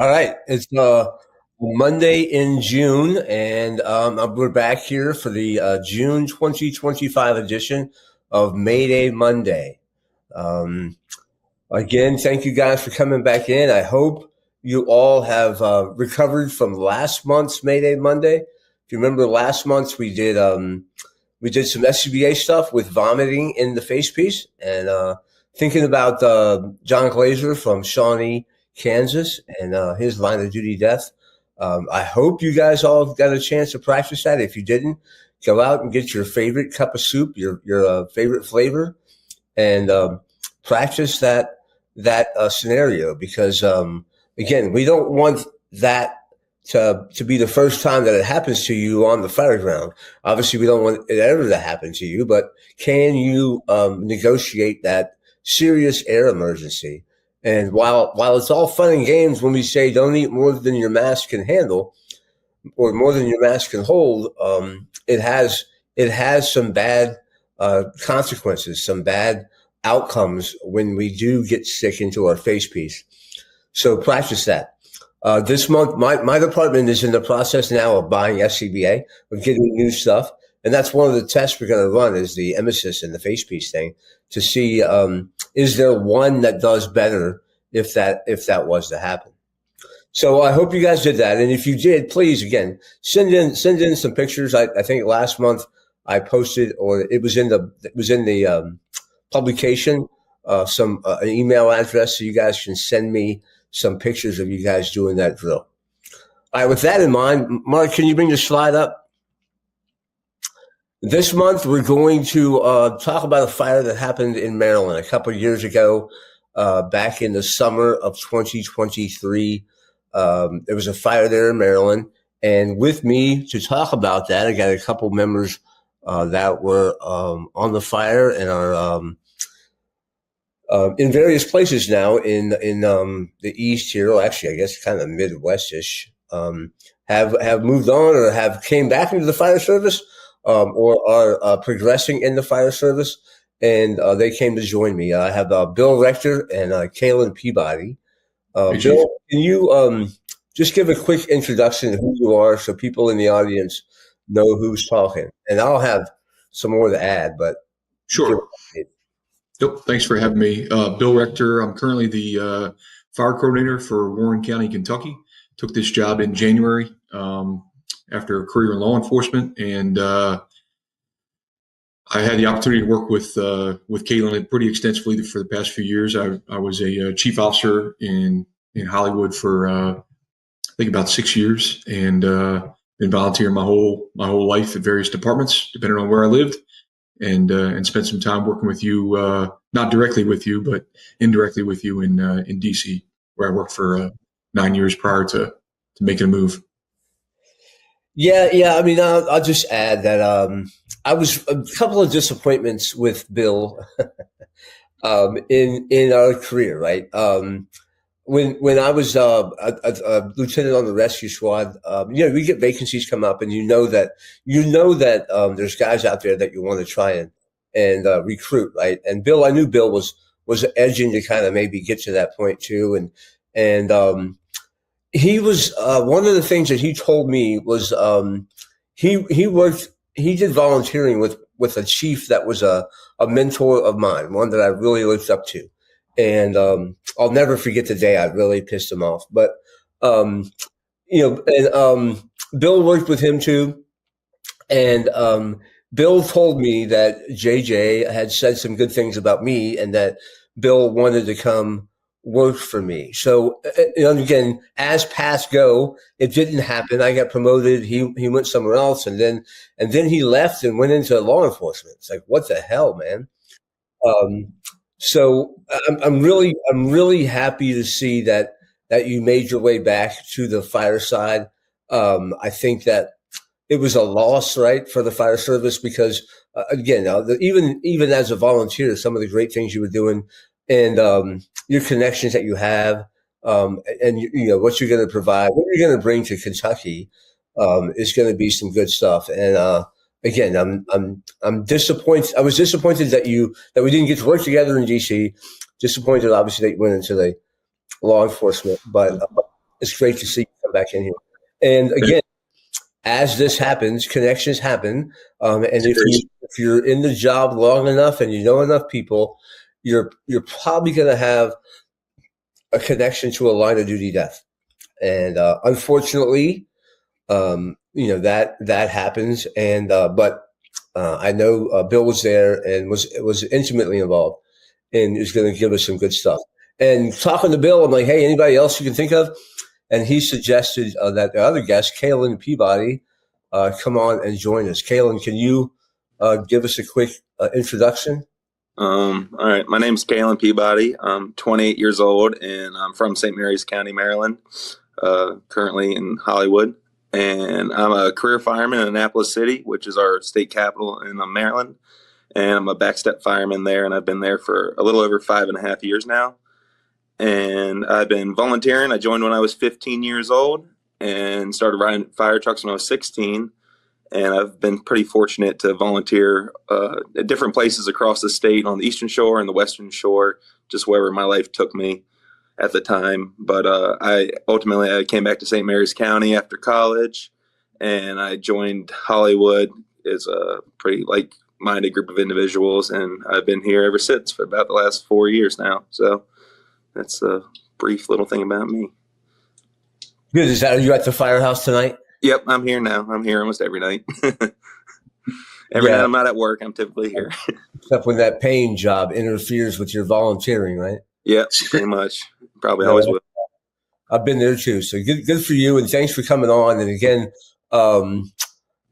All right, it's Monday in June, and we're back here for the June 2025 edition of Mayday Monday. Um, Again, thank you guys for coming back in. I hope you all have recovered from last month's Mayday Monday. If you remember, last month we did some SCBA stuff with vomiting in the face piece, and thinking about John Glazer from Shawnee, Kansas, and his line of duty death. I hope you guys all got a chance to practice that. If you didn't, go out and get your favorite cup of soup, your favorite flavor, and practice that scenario, because again, we don't want that to be the first time that it happens to you on the fire ground. Obviously, we don't want it ever to happen to you, but can you negotiate that serious air emergency? And while it's all fun and games when we say don't eat more than your mask can handle or more than your mask can hold, it has some bad consequences, some bad outcomes when we do get sick into our face piece. So practice that. This month, my department is in the process now of buying SCBA, of getting new stuff. And that's one of the tests we're going to run, is the emesis and the face piece thing, to see, is there one that does better if that was to happen. So I hope you guys did that. And if you did, please, again, send in some pictures. I think last month I posted, or it was in the publication, an email address, so you guys can send me some pictures of you guys doing that drill. All right, with that in mind, Mark, can you bring the slide up? This month, we're going to talk about a fire that happened in Maryland a couple of years ago, back in the summer of 2023. There was a fire there in Maryland, and with me to talk about that, I got a couple members that were on the fire and are in various places now in the East here, or actually, I guess kind of Midwestish, have moved on or have came back into the fire service, or are progressing in the fire service, and they came to join me. I have Bill Rector and Kaylin Peabody. Bill, can you just give a quick introduction of who you are so people in the audience know who's talking? And I'll have some more to add, but sure. Yep. Thanks for having me. Bill Rector. I'm currently the fire coordinator for Warren County, Kentucky. Took this job in January after a career in law enforcement, and I had the opportunity to work with Kaylin pretty extensively for the past few years. I was a chief officer in Hollywood for I think about 6 years, and been volunteering my whole life at various departments, depending on where I lived. And spent some time working with you, not directly with you, but indirectly with you in DC, where I worked for 9 years prior to making a move. Yeah. I mean, I'll just add that I was a couple of disappointments with Bill in our career, right? When I was a lieutenant on the rescue squad, we get vacancies come up, and you know that there's guys out there that you want to try and recruit, right? And Bill, I knew Bill was edging to kind of maybe get to that point too, and he was one of the things that he told me was he did volunteering with a chief that was a mentor of mine, one that I really looked up to. And I'll never forget the day I really pissed him off. But Bill worked with him too, and Bill told me that JJ had said some good things about me, and that Bill wanted to come work for me. So again, as paths go, it didn't happen. I got promoted. He went somewhere else, and then he left and went into law enforcement. It's like, what the hell, man? So I'm really happy to see that you made your way back to the fire side. I think that it was a loss, right, for the fire service, because again, even as a volunteer, some of the great things you were doing, and your connections that you have, and what you're going to provide, what you're going to bring to Kentucky, is going to be some good stuff. And again, I'm disappointed. I was disappointed that we didn't get to work together in DC. Disappointed, obviously, that you went into the law enforcement. But It's great to see you come back in here. And again, as this happens, connections happen. And if you're in the job long enough and you know enough people, you're probably going to have a connection to a line of duty death. And unfortunately, that happens. And but I know Bill was there and was intimately involved, and is going to give us some good stuff. And talking to Bill, I'm like, hey, anybody else you can think of? And he suggested that the other guest, Kaylin Peabody, come on and join us. Kaylin, can you give us a quick introduction? All right. My name's Kaylin Peabody. I'm 28 years old, and I'm from St. Mary's County, Maryland, currently in Hollywood. And I'm a career fireman in Annapolis City, which is our state capital in Maryland. And I'm a backstep fireman there, and I've been there for a little over 5.5 years now. And I've been volunteering. I joined when I was 15 years old and started riding fire trucks when I was 16. And I've been pretty fortunate to volunteer at different places across the state, on the Eastern Shore and the Western Shore, just wherever my life took me at the time. But I came back to St. Mary's County after college, and I joined Hollywood as a pretty like-minded group of individuals, and I've been here ever since for about the last 4 years now. So that's a brief little thing about me. Good. Is that, are you at the firehouse tonight? Yep, I'm here now. I'm here almost every night. Every night I'm not at work, I'm typically here. Except when that paying job interferes with your volunteering, right? Yep, pretty much. Probably always will. I've been there too. So good for you, and thanks for coming on. And again,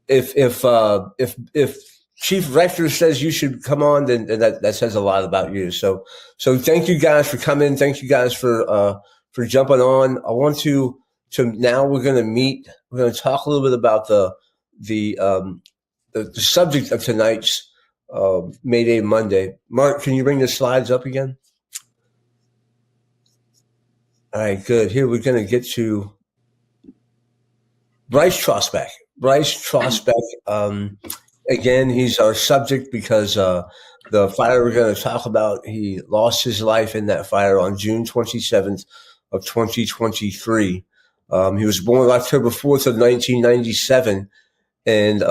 if Chief Rector says you should come on, then that says a lot about you. So thank you guys for coming. Thank you guys for jumping on. I want to now we're going to meet. We're going to talk a little bit about the subject of tonight's Mayday Monday. Mark, can you bring the slides up again? All right, good. Here we're going to get to Brice Trossbach. Brice Trossbach, again, he's our subject because the fire we're going to talk about, he lost his life in that fire on June 27th of 2023. He was born October 4th of 1997. And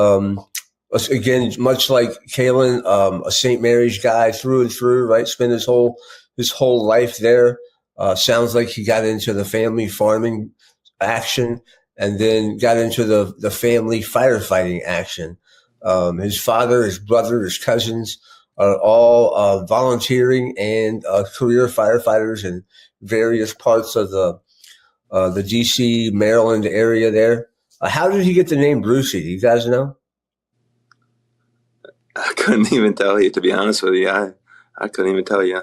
again, much like Kaylin, a St. Mary's guy through and through, right? Spent his whole life there. Sounds like he got into the family farming action and then got into the family firefighting action. His father, his brother, his cousins are all volunteering and career firefighters in various parts of the D.C., Maryland area there. How did he get the name Brucey? Do you guys know? I couldn't even tell you, to be honest with you. I couldn't even tell you.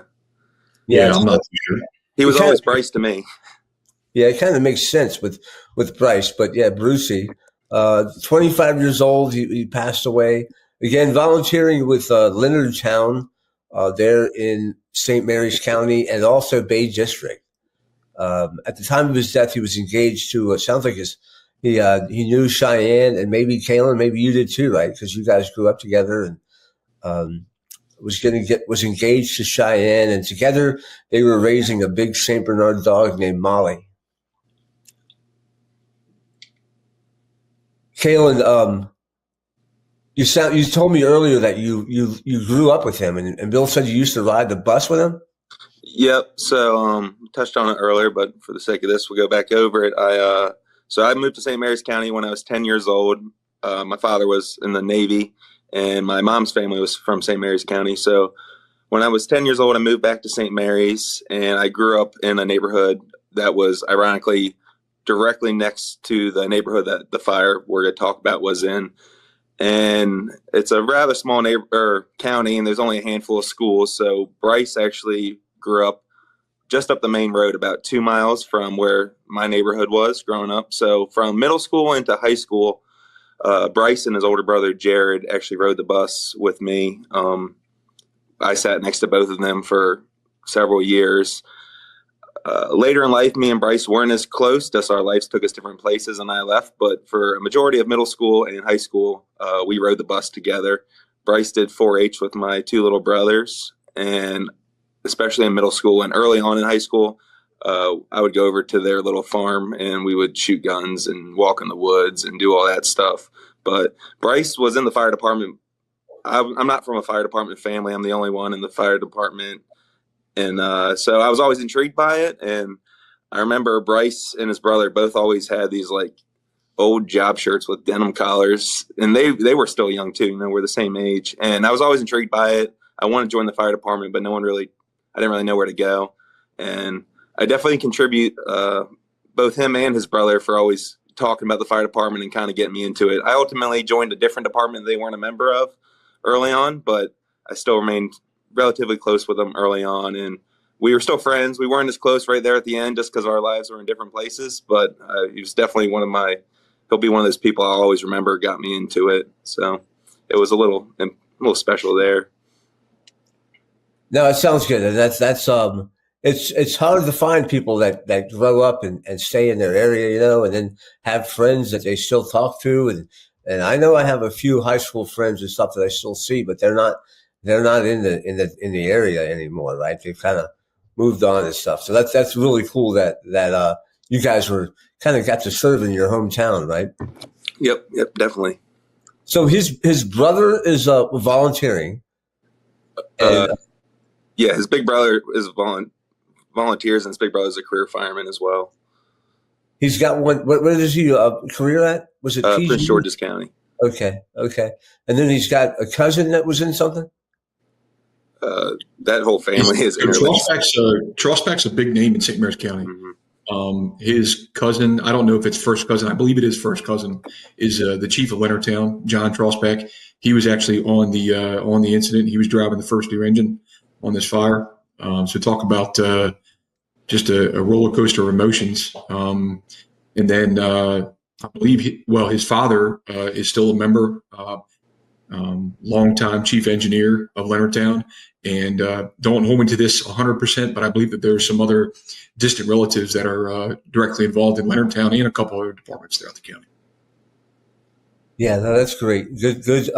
Yeah, I'm not sure. He was always Bryce to me. Yeah, it kind of makes sense with Bryce, but yeah, Brucey, 25 years old, he passed away. Again, volunteering with Leonardtown there in St. Mary's County and also Bay District. At the time of his death, he was engaged to, it sounds like he knew Cheyenne and maybe Kaylin, maybe you did too, right? Because you guys grew up together and was engaged to Cheyenne, and together they were raising a big Saint Bernard dog named Molly. Kaylin, you told me earlier that you grew up with him, and Bill said you used to ride the bus with him. Yep. So touched on it earlier, but for the sake of this, we'll go back over it. I moved to St. Mary's County when I was 10 years old. My father was in the Navy, and my mom's family was from St. Mary's County. So when I was 10 years old, I moved back to St. Mary's, and I grew up in a neighborhood that was ironically directly next to the neighborhood that the fire we're going to talk about was in. And it's a rather small county, and there's only a handful of schools. So Bryce actually grew up just up the main road, about 2 miles from where my neighborhood was growing up. So from middle school into high school, Bryce and his older brother, Jared, actually rode the bus with me. I sat next to both of them for several years. Later in life, me and Bryce weren't as close. Just our lives took us different places, and I left. But for a majority of middle school and high school, we rode the bus together. Bryce did 4-H with my two little brothers, and especially in middle school and early on in high school, I would go over to their little farm and we would shoot guns and walk in the woods and do all that stuff. But Bryce was in the fire department. I'm not from a fire department family. I'm the only one in the fire department. And so I was always intrigued by it. And I remember Bryce and his brother both always had these like old job shirts with denim collars. And they were still young too. You know, we're the same age. And I was always intrigued by it. I wanted to join the fire department, but I didn't really know where to go. And I definitely contribute both him and his brother for always talking about the fire department and kind of getting me into it. I ultimately joined a different department they weren't a member of early on, but I still remained relatively close with them early on. And we were still friends. We weren't as close right there at the end just because our lives were in different places, but he was definitely he'll be one of those people I'll always remember got me into it. So it was a little special there. No, it sounds good. And that's it's hard to find people that grow up and stay in their area, you know, and then have friends that they still talk to. And I know I have a few high school friends and stuff that I still see, but they're not in the area anymore, right? They've kind of moved on and stuff. So that's really cool that you guys were kind of got to serve in your hometown, right? Yep, definitely. So his brother is volunteering. And, yeah, his big brother is volunteers, and his big brother is a career fireman as well. He's got one. Where is he career at? Was it Prince George's County? Okay. And then he's got a cousin that was in something. That whole family is interlinked. Trossbach's a big name in St. Mary's County. Mm-hmm. His cousin, I don't know if it's first cousin. I believe it is first cousin. Is the chief of Leonardtown, John Trossbach. He was actually on the incident. He was driving the first air engine on this fire. So talk about just a roller coaster of emotions. And then I believe his father is still a member, longtime chief engineer of Leonardtown. And don't hold me to this 100%, but I believe that there's some other distant relatives that are directly involved in Leonardtown and a couple other departments throughout the county. Yeah, no, that's great. Good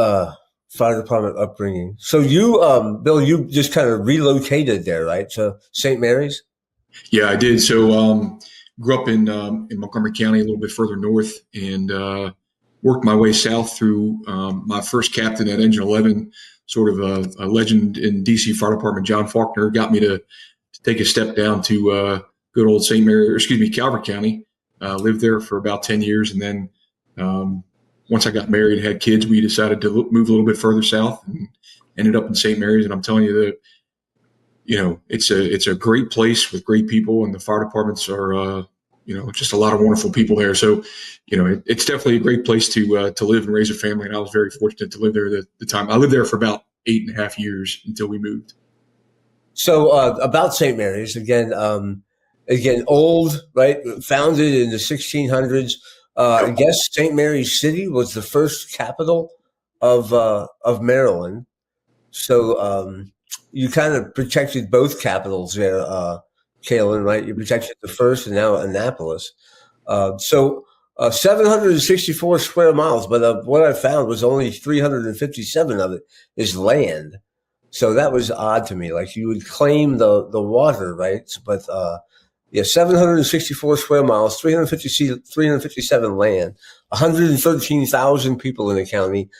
fire department upbringing. So you, Bill, you just kind of relocated there, right? To St. Mary's? Yeah, I did. So grew up in Montgomery County, a little bit further north, and worked my way south through my first captain at Engine 11, sort of a legend in DC Fire Department, John Faulkner, got me to take a step down to good old Calvert County. Lived there for about 10 years, and then once I got married and had kids, we decided to move a little bit further south and ended up in St. Mary's. And I'm telling you that, you know, it's a great place with great people, and the fire departments are, just a lot of wonderful people there. So, you know, it's definitely a great place to live and raise a family. And I was very fortunate to live there the time. I lived there for about 8.5 years until we moved. So about St. Mary's, again, old, right? Founded in the 1600s. I guess St. Mary's City was the first capital of Maryland. So you kind of protected both capitals there, Kaylin, right? You protected the first and now Annapolis. So 764 square miles, but what I found was only 357 of it is land. So that was odd to me. Like you would claim the water, right? But 764 square miles, 357 land, 113,000 people in the county.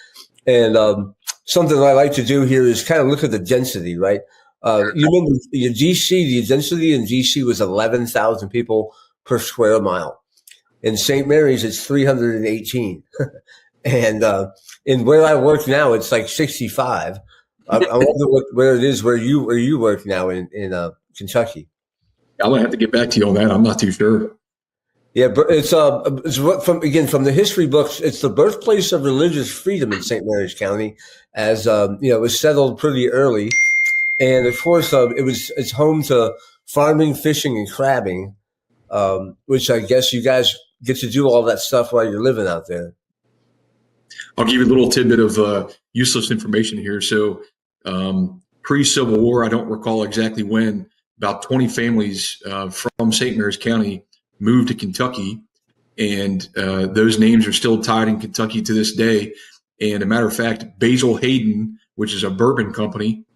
And something I like to do here is kind of look at the density, right? You remember the density in DC was 11,000 people per square mile. In St. Mary's, it's 318. And in where I work now, it's like 65. I wonder where it is where you work now in Kentucky. I'm gonna have to get back to you on that. I'm not too sure. Yeah, but it's from the history books. It's the birthplace of religious freedom in St. Mary's County, as it was settled pretty early, and of course it's home to farming, fishing, and crabbing, which I guess you guys get to do all that stuff while you're living out there. I'll give you a little tidbit of useless information here. So pre-Civil War, I don't recall exactly when, about 20 families from St. Mary's County moved to Kentucky, and those names are still tied in Kentucky to this day. And a matter of fact, Basil Hayden, which is a bourbon company,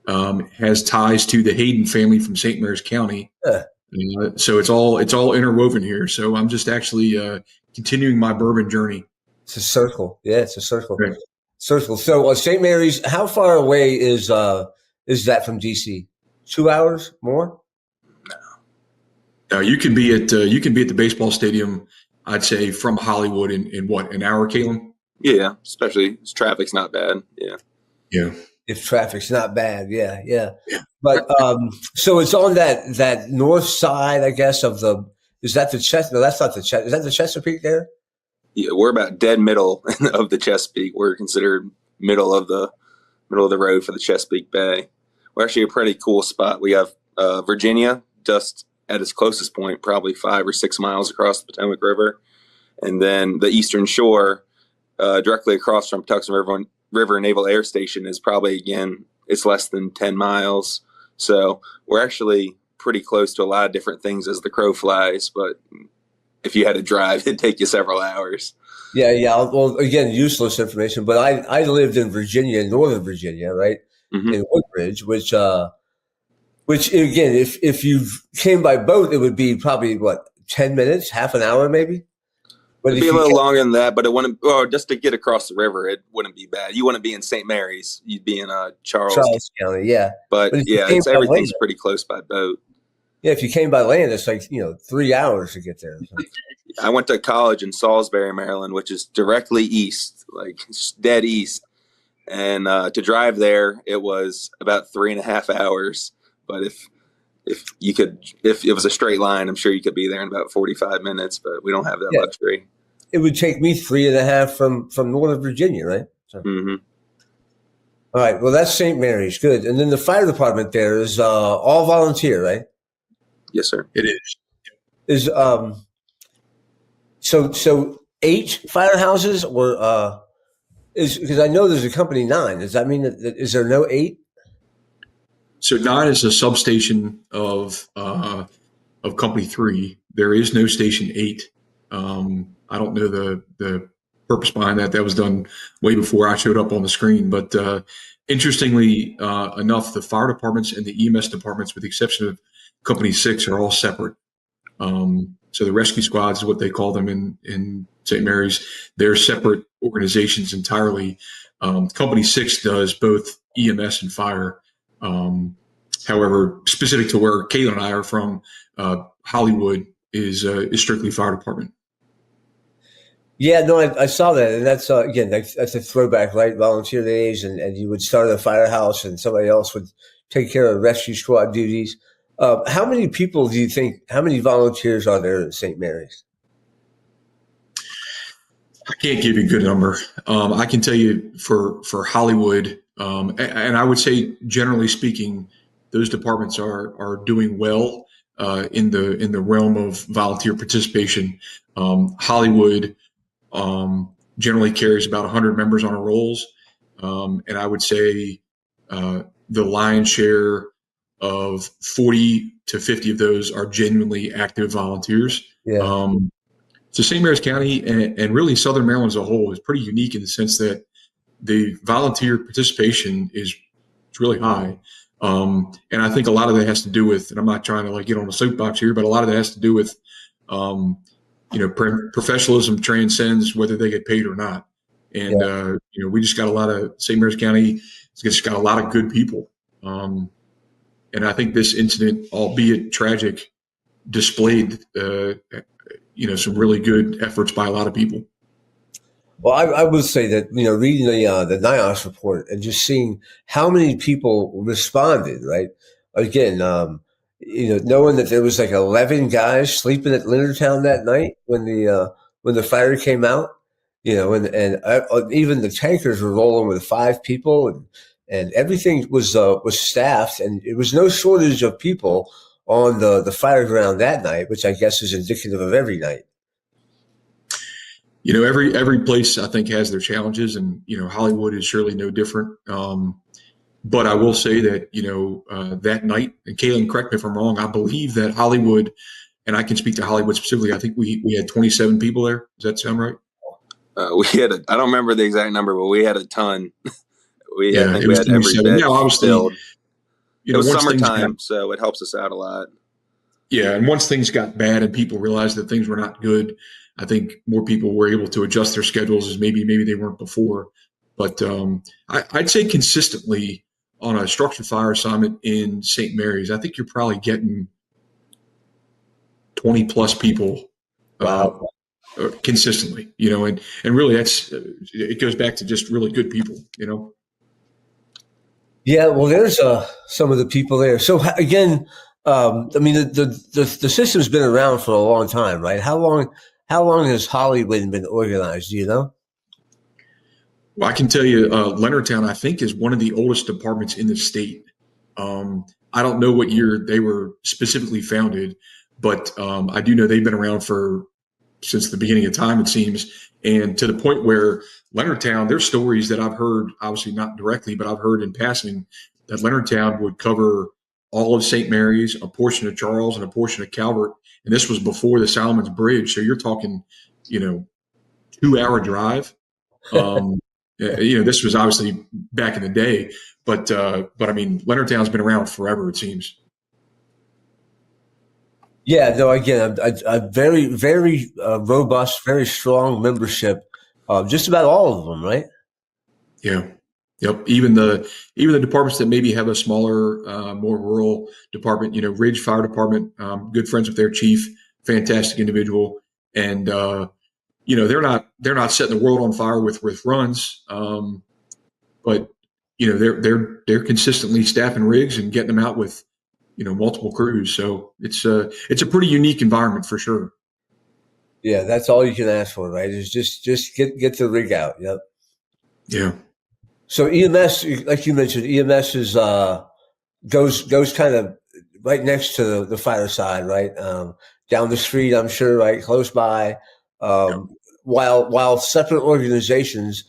has ties to the Hayden family from St. Mary's County. So it's all interwoven here. So I'm just actually continuing my bourbon journey. It's a circle. Yeah, it's a circle. Right. Circle. So St. Mary's, how far away is that from DC? 2 hours more? You can be at the baseball stadium, I'd say, from Hollywood in what, an hour, Kaylin? Yeah, especially if traffic's not bad. Yeah. Yeah. If traffic's not bad, yeah. But so it's on that north side, I guess, of the. Is that the Chest? No, that's not the Chest. Is that the Chesapeake there? Yeah, we're about dead middle of the Chesapeake. We're considered middle of the road for the Chesapeake Bay. We're actually a pretty cool spot. We have Virginia just at its closest point, probably 5 or 6 miles across the Potomac River, and then the Eastern Shore, directly across from Tucson River Naval Air Station, is probably, again, it's less than 10 miles. So we're actually pretty close to a lot of different things as the crow flies, but if you had to drive, it'd take you several hours. Yeah. Well, again, useless information, but I lived in Virginia, Northern Virginia, right? Mm-hmm. In Woodbridge, which again, if you came by boat, it would be probably 10 minutes, half an hour, maybe. But it'd be a little longer than that, but it wouldn't. Or just to get across the river, it wouldn't be bad. You wouldn't be in St. Mary's; you'd be in Charles County. Yeah, but yeah, everything's pretty close by boat. Yeah, if you came by land, it's like 3 hours to get there. I went to college in Salisbury, Maryland, which is directly east, like dead east. And to drive there, it was about 3.5 hours. But if it was a straight line, I'm sure you could be there in about 45 minutes. But we don't have that luxury. It would take me 3.5 from Northern Virginia, right? So. Mm-hmm. All right. Well, that's St. Mary's. Good. And then the fire department there is all volunteer, right? Yes, sir. It is. Is so 8 firehouses, or is, because I know there's a company 9. Does that mean is there no 8? So 9 is a substation of company 3. There is no station 8. I don't know the purpose behind that. That was done way before I showed up on the screen. But interestingly enough, the fire departments and the EMS departments, with the exception of company 6, are all separate. So the rescue squads is what they call them in St. Mary's. They're separate organizations entirely. Company 6 does both EMS and fire. However, specific to where Kaylin and I are from, Hollywood is strictly fire department. Yeah, no, I saw that, and that's again, that's a throwback, right? Volunteer days, and you would start at a firehouse, and somebody else would take care of rescue squad duties. How many people do you think? How many volunteers are there in St. Mary's? I can't give you a good number. I can tell you for Hollywood, and I would say generally speaking, those departments are doing well in the realm of volunteer participation. Hollywood generally carries about 100 members on our rolls, and I would say the lion's share of 40 to 50 of those are genuinely active volunteers. Yeah. So St. Mary's County and really Southern Maryland as a whole is pretty unique in the sense that the volunteer participation is really high. And I think a lot of that has to do with, and I'm not trying to get on a soapbox here, but a lot of that has to do with, professionalism transcends whether they get paid or not. And, we just got a lot of, St. Mary's County has just got a lot of good people. And I think this incident, albeit tragic, displayed, some really good efforts by a lot of people. Well, I would say that, reading the NIOS report and just seeing how many people responded, right? Again, knowing that there was 11 guys sleeping at Leonardtown that night when the fire came out, and even the tankers were rolling with 5 people, and everything was staffed, and it was no shortage of people on the fire ground that night, which I guess is indicative of every night. Every place I think has their challenges, and Hollywood is surely no different. But I will say that that night, and Kaylin, correct me if I'm wrong, I believe that Hollywood, and I can speak to Hollywood specifically, I think we had 27 people there. Does that sound right? We had I don't remember the exact number, but we had a ton. I think we had every bed filled. It was summertime, so it helps us out a lot. Yeah, and once things got bad and people realized that things were not good, I think more people were able to adjust their schedules as maybe they weren't before. But I'd say consistently on a structured fire assignment in St. Mary's, I think you're probably getting 20 plus people Wow. Consistently, and really it goes back to just really good people, Yeah, well, there's some of the people there. So again, I mean, the system's been around for a long time, right? How long has Hollywood been organized? Do you know? Well, I can tell you, Leonardtown, I think, is one of the oldest departments in the state. I don't know what year they were specifically founded, but I do know they've been around since the beginning of time, it seems, and to the point where Leonardtown, there's stories that I've heard, obviously not directly, but I've heard in passing that Leonardtown would cover all of St. Mary's, a portion of Charles, and a portion of Calvert, and this was before the Solomon's Bridge. So you're talking, 2-hour drive. This was obviously back in the day, but I mean, Leonardtown's been around forever, it seems. Yeah, no, again, a very, very robust, very strong membership. Just about all of them, right? Yeah. Yep. Even the departments that maybe have a smaller, more rural department, Ridge Fire Department, good friends with their chief, fantastic individual, and they're not setting the world on fire with runs, but they're consistently staffing rigs and getting them out with multiple crews. So it's a pretty unique environment for sure. Yeah, that's all you can ask for, right? Is just get the rig out. Yep. Yeah. So EMS, like you mentioned, EMS is goes kind of right next to the fire side, right? Down the street, I'm sure, right, close by. While separate organizations,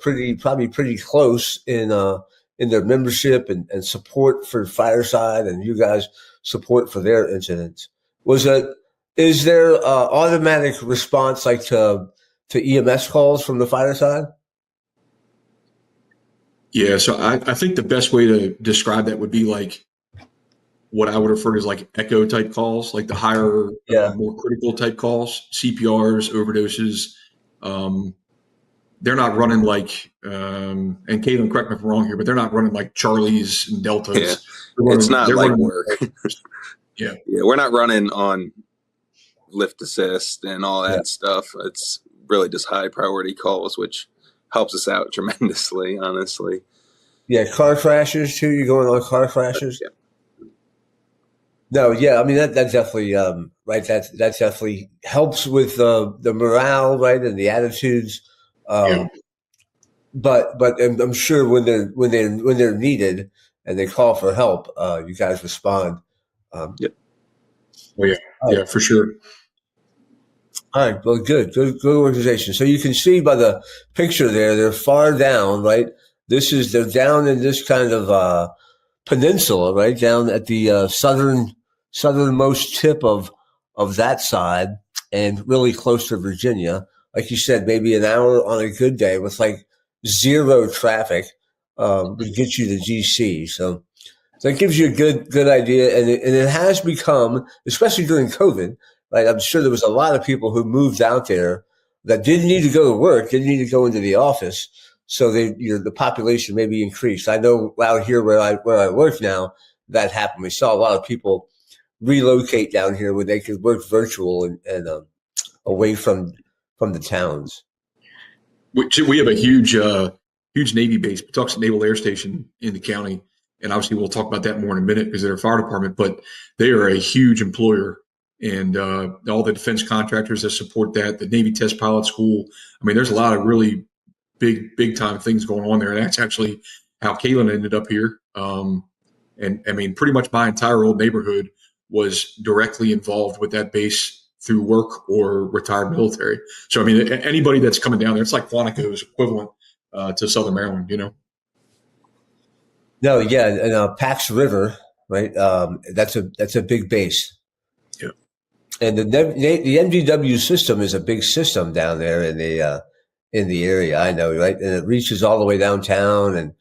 probably pretty close in their membership and support for fireside, and you guys support for their incidents. Is there automatic response like to EMS calls from the fireside? Yeah, so I think the best way to describe that would be like what I would refer to as like echo type calls, like the higher, more critical type calls, CPRs, overdoses. They're not running like, and Kaylin, correct me if I'm wrong here, but they're not running like Charlies and Deltas. Yeah. It's not like work. Yeah. Yeah, we're not running on lift assist and all that stuff. It's really just high priority calls, which helps us out tremendously, honestly. Yeah, car crashes too. You're going on car crashes. Yeah. No, yeah, I mean that definitely right. That definitely helps with the morale, right, and the attitudes. But I'm sure when they're needed and they call for help, you guys respond. Yep. Well, yeah, for sure. All right. Well, good organization. So you can see by the picture there, they're far down, right? They're down in this kind of peninsula, right, down at the southernmost tip of that side, and really close to Virginia. Like you said, maybe an hour on a good day with like zero traffic would get you to GC. So that gives you a good idea, and it has become, especially during COVID. Right, I'm sure there was a lot of people who moved out there that didn't need to go to work, didn't need to go into the office, so the population maybe increased. I know out here where I work now, that happened. We saw a lot of people relocate down here where they could work virtual and away from the towns. We have a huge Navy base, Patuxent Naval Air Station in the county, and obviously we'll talk about that more in a minute because they're a fire department, but they are a huge employer. And all the defense contractors that support that, the Navy Test Pilot School. I mean, there's a lot of really big time things going on there. And that's actually how Kaylin ended up here. And I mean, pretty much my entire old neighborhood was directly involved with that base through work or retired military. So, I mean, anybody that's coming down there, it's like Quantico's equivalent to Southern Maryland, No, yeah, and Pax River, right? That's a big base. Yeah. And the NVW system is a big system down there in the area. I know, right? And it reaches all the way downtown and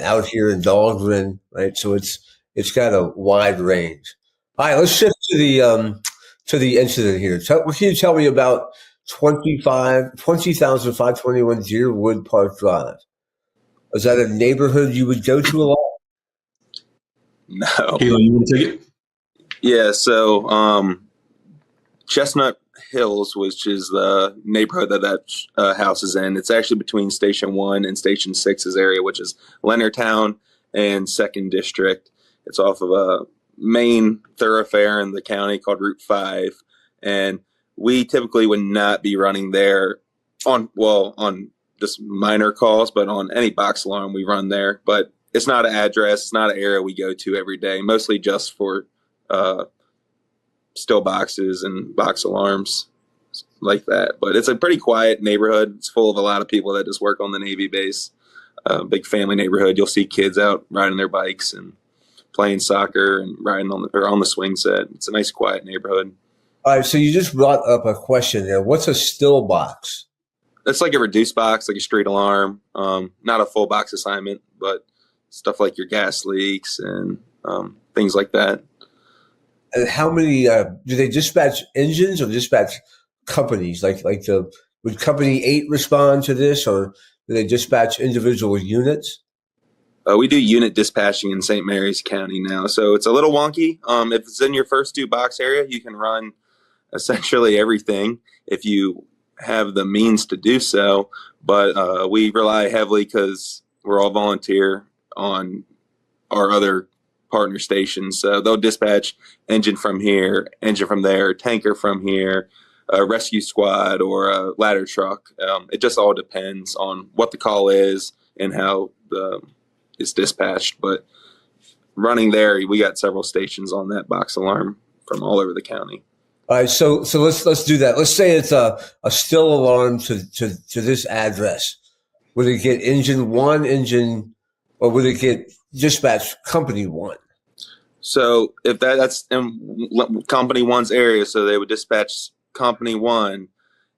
out here in Dahlgren, right? So it's got a wide range. All right, let's shift to the incident here. What can you tell me about 20,521 Deerwood Park Drive? Is that a neighborhood you would go to a lot? No. Kaylin, you want to take it? Yeah. So Chestnut Hills, which is the neighborhood that house is in, it's actually between Station 1 and Station 6's area, which is Leonardtown and 2nd District. It's off of a main thoroughfare in the county called Route 5. And we typically would not be running there on just minor calls, but on any box alarm we run there. But it's not an address, it's not an area we go to every day, mostly just for still boxes and box alarms like that. But it's a pretty quiet neighborhood. It's full of a lot of people that just work on the Navy base. Big family neighborhood. You'll see kids out riding their bikes and playing soccer and riding on the swing set. It's a nice, quiet neighborhood. All right, so you just brought up a question there. What's a still box? It's like a reduced box, like a street alarm. Not a full box assignment, but stuff like your gas leaks and things like that. And how many do they dispatch engines or dispatch companies? Would Company 8 respond to this, or do they dispatch individual units? We do unit dispatching in St. Mary's County now, so it's a little wonky. If it's in your first 2 box area, you can run essentially everything if you have the means to do so. But we rely heavily, because we're all volunteer, on our other partner stations. So they'll dispatch engine from here, engine from there, tanker from here, a rescue squad, or a ladder truck. It just all depends on what the call is and how it's dispatched. But running there, we got several stations on that box alarm from all over the county. All right, so let's do that. Let's say it's a still alarm to this address. Would it get engine 1, or would it get dispatch company 1? So if that's in company 1's area, so they would dispatch company 1.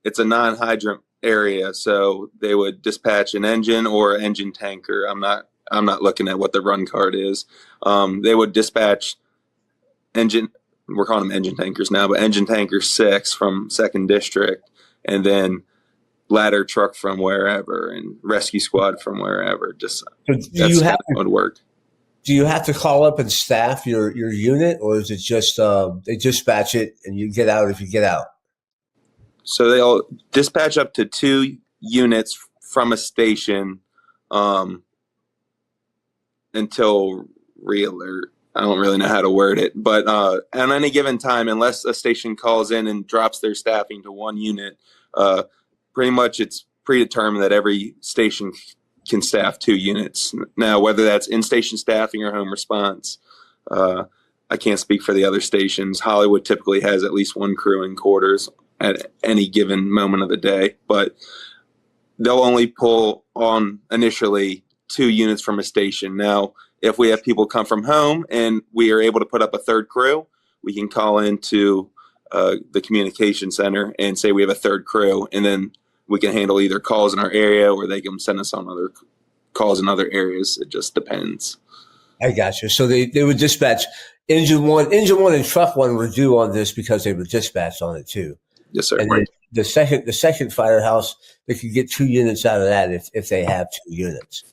It's a non-hydrant area, so they would dispatch an engine or an engine tanker. I'm not looking at what the run card is. They would dispatch engine. We're calling them engine tankers now, but engine tanker 6 from 2nd District, and then ladder truck from wherever, and rescue squad from wherever. Just that's how it would work. Do you have to call up and staff your unit, or is it just they dispatch it and you get out if you get out? So they'll dispatch up to 2 units from a station until re-alert. I don't really know how to word it, but at any given time, unless a station calls in and drops their staffing to 1 unit, pretty much it's predetermined that every station can staff 2 units. Now, whether that's in-station staffing or home response, I can't speak for the other stations. Hollywood typically has at least 1 crew in quarters at any given moment of the day, but they'll only pull on initially 2 units from a station. Now, if we have people come from home and we are able to put up a 3rd crew, we can call into the communication center and say we have a 3rd crew, and then we can handle either calls in our area, or they can send us on other calls in other areas. It just depends. I got you. So they would dispatch engine 1 and truck 1 were due on this because they were dispatched on it too. Yes, sir. And the second firehouse, they could get 2 units out of that if they have 2 units.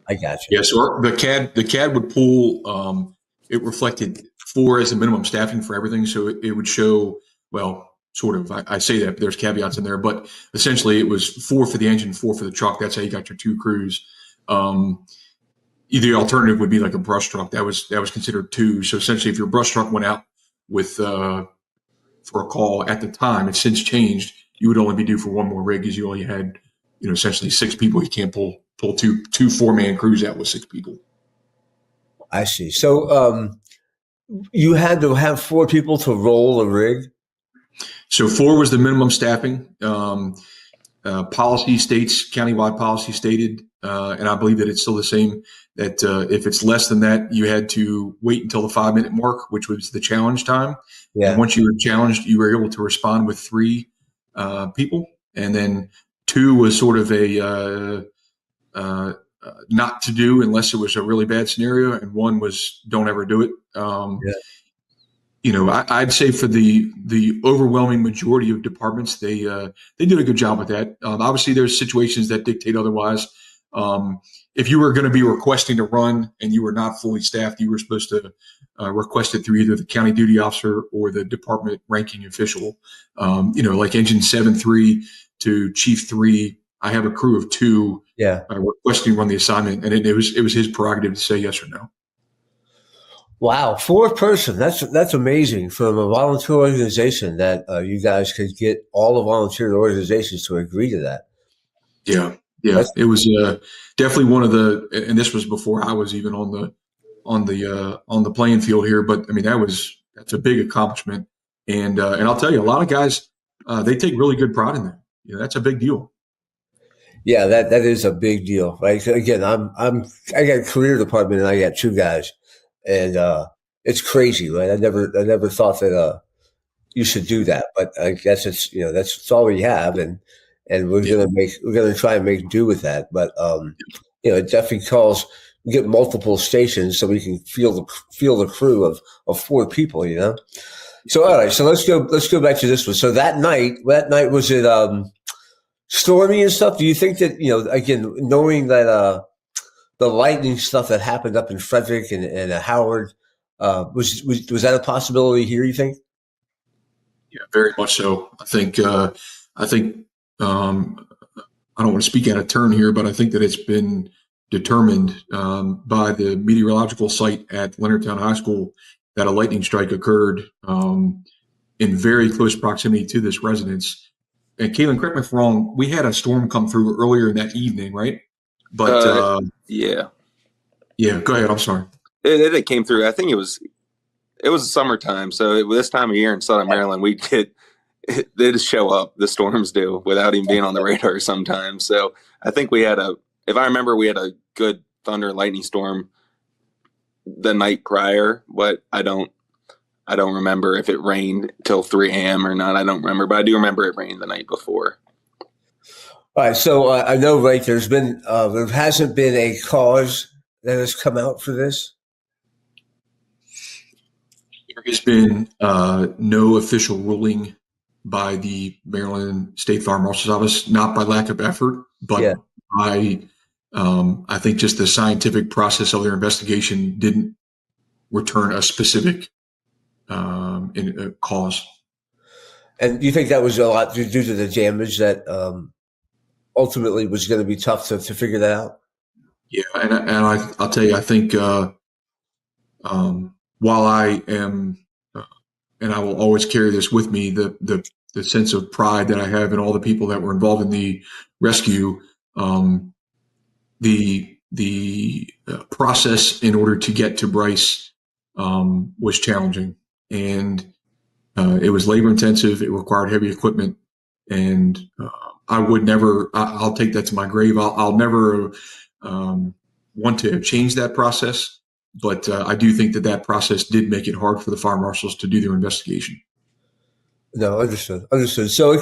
I got you. Yes, or the CAD would pull. It reflected 4 as a minimum staffing for everything, so it would show, well, sort of. I say that, but there's caveats in there. But essentially, it was 4 for the engine, 4 for the truck. That's how you got your 2 crews. The alternative would be like a brush truck. That was considered 2. So essentially, if your brush truck went out with for a call at the time, it's since changed. You would only be due for 1 more rig, because you only had essentially 6 people. You can't pull 2 4-man crews out with 6 people. I see. So you had to have 4 people to roll a rig? So 4 was the minimum staffing. Policy states, countywide policy stated, and I believe that it's still the same, that if it's less than that, you had to wait until the 5-minute mark, which was the challenge time. Yeah. And once you were challenged, you were able to respond with 3 people. And then 2 was sort of a not to do unless it was a really bad scenario, and 1 was don't ever do it. I'd say for the overwhelming majority of departments, they did a good job with that. Obviously, there's situations that dictate otherwise. If you were going to be requesting to run and you were not fully staffed, you were supposed to request it through either the county duty officer or the department ranking official. Like Engine 7-3 to Chief 3, I have a crew of 2 requesting to run the assignment, and it was his prerogative to say yes or no. Wow, 4 person. That's amazing from a volunteer organization that you guys could get all the volunteer organizations to agree to that. Yeah. It was definitely one of the, and this was before I was even on the playing field here. But I mean, that's a big accomplishment, and I'll tell you, a lot of guys they take really good pride in that. That's a big deal. Yeah, that is a big deal. Right? Again, I got a career department and I got 2 guys. And it's crazy, right? I never thought that you should do that, but I guess it's all we have, and we're gonna try and make do with that. But it definitely calls. We get multiple stations so we can feel the crew of 4 people. So all right, so let's go back to this one. So that night was it stormy and stuff? Do you think that again, knowing that the lightning stuff that happened up in Frederick and Howard, was that a possibility here, you think? Yeah, very much so. I think I don't want to speak out of turn here, but I think that it's been determined by the meteorological site at Leonardtown High School that a lightning strike occurred in very close proximity to this residence. And Kaylin, correct me if I'm wrong, we had a storm come through earlier in that evening, right? But yeah, go ahead. I'm sorry. It came through. I think it was summertime. So this time of year in Southern Maryland, they just show up. The storms do without even being on the radar sometimes. So I think if I remember, we had a good thunder and lightning storm the night prior, but I don't remember if it rained till 3 a.m. or not. I don't remember, but I do remember it rained the night before. All right, so I know, right? There hasn't been a cause that has come out for this. There has been no official ruling by the Maryland State Fire Marshal's Office, not by lack of effort, but I think just the scientific process of their investigation didn't return a specific cause. And do you think that was a lot due to the damage that ultimately was going to be tough to figure that out? Yeah, and I'll tell you, I think while I am, and I will always carry this with me, the sense of pride that I have in all the people that were involved in the rescue, the process in order to get to Bryce was challenging, and it was labor intensive. It required heavy equipment, and I would never. I'll take that to my grave. I'll never want to change that process, but I do think that process did make it hard for the fire marshals to do their investigation. No, understood. So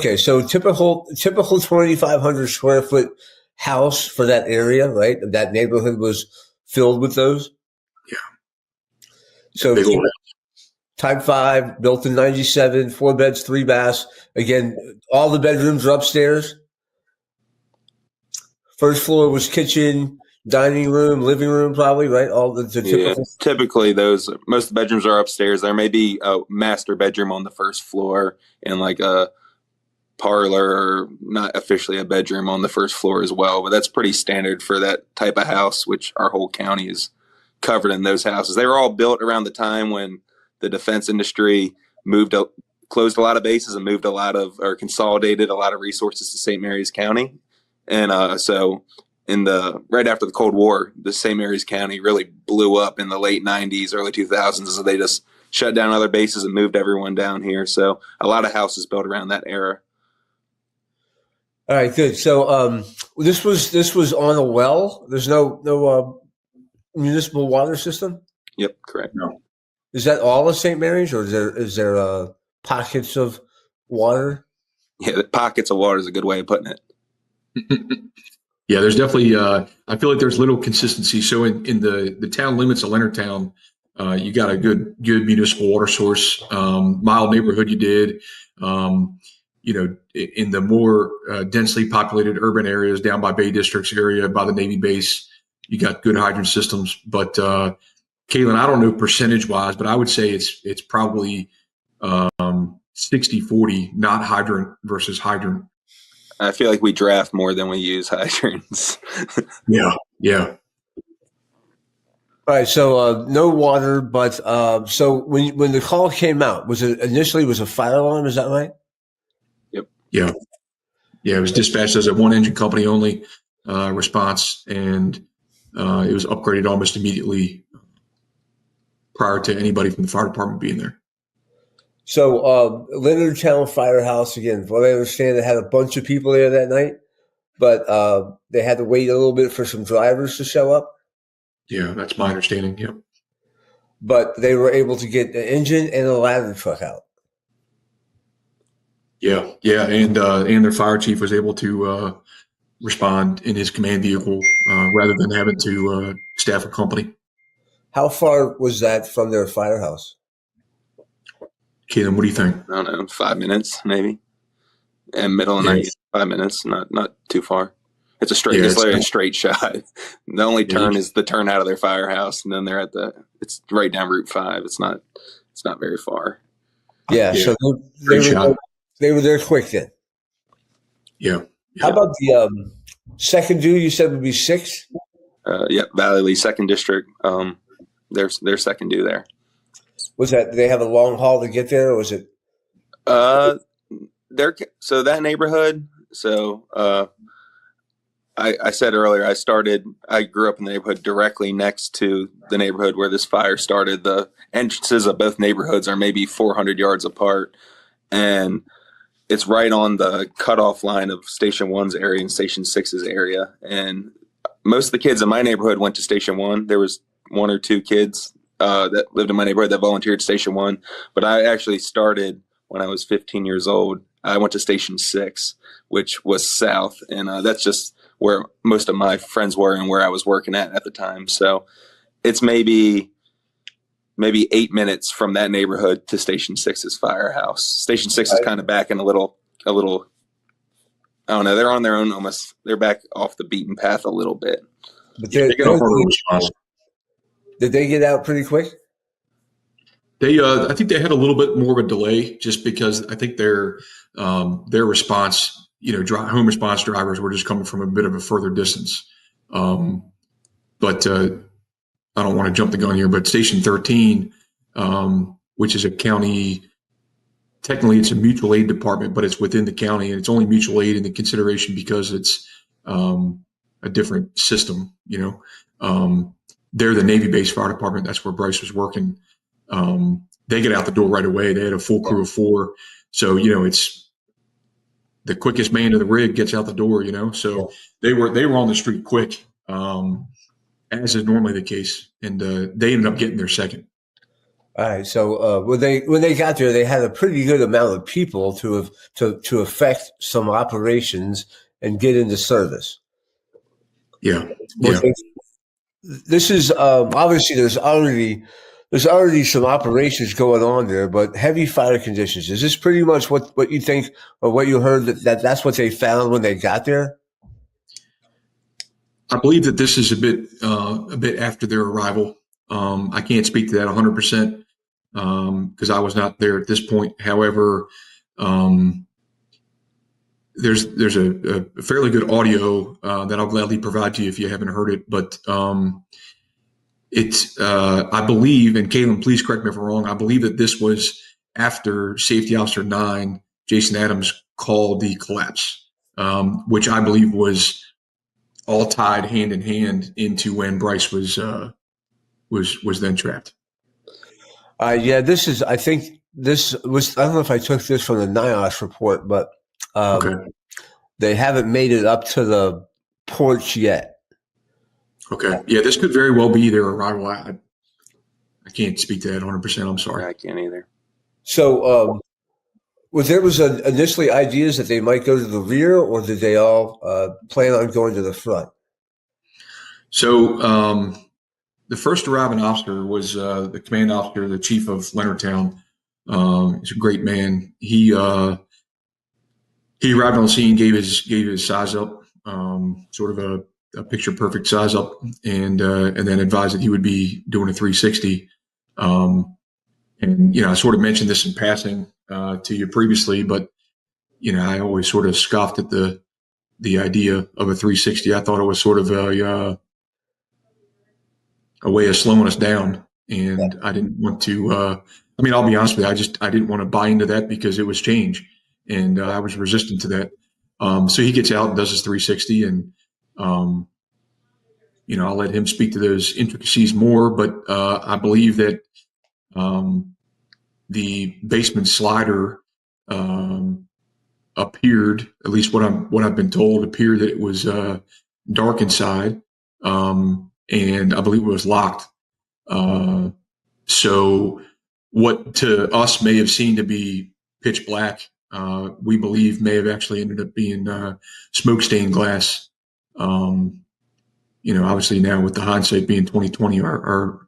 typical 2,500 square foot house for that area, right? That neighborhood was filled with those. Yeah. So Type 5, built in 97, 4 beds, 3 baths. Again, all the bedrooms are upstairs. First floor was kitchen, dining room, living room, probably, right? All the typical. Yeah, typically most of the bedrooms are upstairs. There may be a master bedroom on the first floor and like a parlor, or not officially a bedroom on the first floor as well. But that's pretty standard for that type of house, which our whole county is covered in those houses. They were all built around the time when the defense industry closed a lot of bases and consolidated a lot of resources to St. Mary's County. And so right after the Cold War, the St. Mary's County really blew up in the late 90s, early 2000s. So they just shut down other bases and moved everyone down here. So a lot of houses built around that era. All right, good. So this was on a well. There's no municipal water system? Yep, correct. No. Is that all of St. Mary's, or is there pockets of water? Yeah, pockets of water is a good way of putting it. Yeah, there's definitely I feel like there's little consistency. So in the town limits of Leonardtown, You got a good municipal water source. Mild neighborhood you did. In the more densely populated urban areas down by Bay Districts area, by the Navy base, you got good hydrant systems. But Kaylin, I don't know percentage wise, but I would say it's probably 60-40, not hydrant versus hydrant. I feel like we draft more than we use hydrants. Yeah. All right, so no water, but so when the call came out, was it initially a fire alarm? Is that right? Yep. Yeah. It was dispatched as a one engine company only response, and it was upgraded almost immediately prior to anybody from the fire department being there. So Leonardtown Firehouse, again, what I understand, they had a bunch of people there that night, but they had to wait a little bit for some drivers to show up. Yeah, that's my understanding. Yep. But they were able to get an engine and a ladder truck out. Yeah, and their fire chief was able to respond in his command vehicle rather than having to staff a company. How far was that from their firehouse? Kaylin, what do you think? I don't know, 5 minutes maybe. And middle of the night, 5 minutes, not too far. It's a straight, it's literally a straight shot. The only turn is the turn out of their firehouse, and then they're it's right down Route 5. It's not very far. Yeah. So they were there quick then. Yeah. How about the second due? You said would be 6. Valley Lee Second District. Their second due there. Was that? Did they have a long haul to get there, or was it? So that neighborhood. So I said earlier, I grew up in the neighborhood directly next to the neighborhood where this fire started. The entrances of both neighborhoods are maybe 400 yards apart, and it's right on the cutoff line of Station 1's area and Station 6's area. And most of the kids in my neighborhood went to Station 1. There was 1 or 2 kids that lived in my neighborhood that volunteered at Station 1. But I actually started when I was 15 years old. I went to Station 6, which was south. And that's just where most of my friends were and where I was working at the time. So it's maybe 8 minutes from that neighborhood to Station 6's firehouse. Station 6 is kind of back in a little, I don't know, they're on their own almost. They're back off the beaten path a little bit. But did they get out pretty quick? I think they had a little bit more of a delay just because I think their response, home response drivers were just coming from a bit of a further distance. But I don't want to jump the gun here, but Station 13, which is a county, technically it's a mutual aid department, but it's within the county, and it's only mutual aid in the consideration because it's a different system. They're the Navy base fire department. That's where Bryce was working. They get out the door right away. They had a full crew of 4. So, it's the quickest man to the rig gets out the door, so they were on the street quick, as is normally the case. And they ended up getting their second. All right. So when they got there, they had a pretty good amount of people to affect some operations and get into service. Yeah. This is obviously there's already some operations going on there, but heavy fire conditions. Is this pretty much what you think or what you heard that's what they found when they got there? I believe that this is a bit after their arrival. I can't speak to that 100% because I was not there at this point. However, there's a fairly good audio that I'll gladly provide to you if you haven't heard it. But it's I believe, and Kaylin, please correct me if I'm wrong, I believe that this was after Safety Officer 9, Jason Adams, called the collapse, which I believe was all tied hand in hand into when Bryce was then trapped. This is. I think this was. I don't know if I took this from the NIOSH report, but they haven't made it up to the porch yet. Okay. Yeah, this could very well be their arrival. I can't speak to that 100%. I'm sorry. I can't either. So, was initially ideas that they might go to the rear, or did they all plan on going to the front? So, the first arriving officer was the command officer, the chief of Leonardtown. He's a great man. He arrived on the scene, gave his size up, sort of a picture perfect size up, and then advised that he would be doing a 360. And I sort of mentioned this in passing to you previously, but I always sort of scoffed at the idea of a 360. I thought it was sort of a way of slowing us down, and I didn't want to. I'll be honest with you. I didn't want to buy into that because it was change, and I was resistant to that. So he gets out and does his 360, and I'll let him speak to those intricacies more. But I believe that the basement slider appeared, at least what I've been told, appeared that it was dark inside, and I believe it was locked. So what to us may have seemed to be pitch black, we believe may have actually ended up being smoke stained glass. Obviously now with the hindsight being 2020, our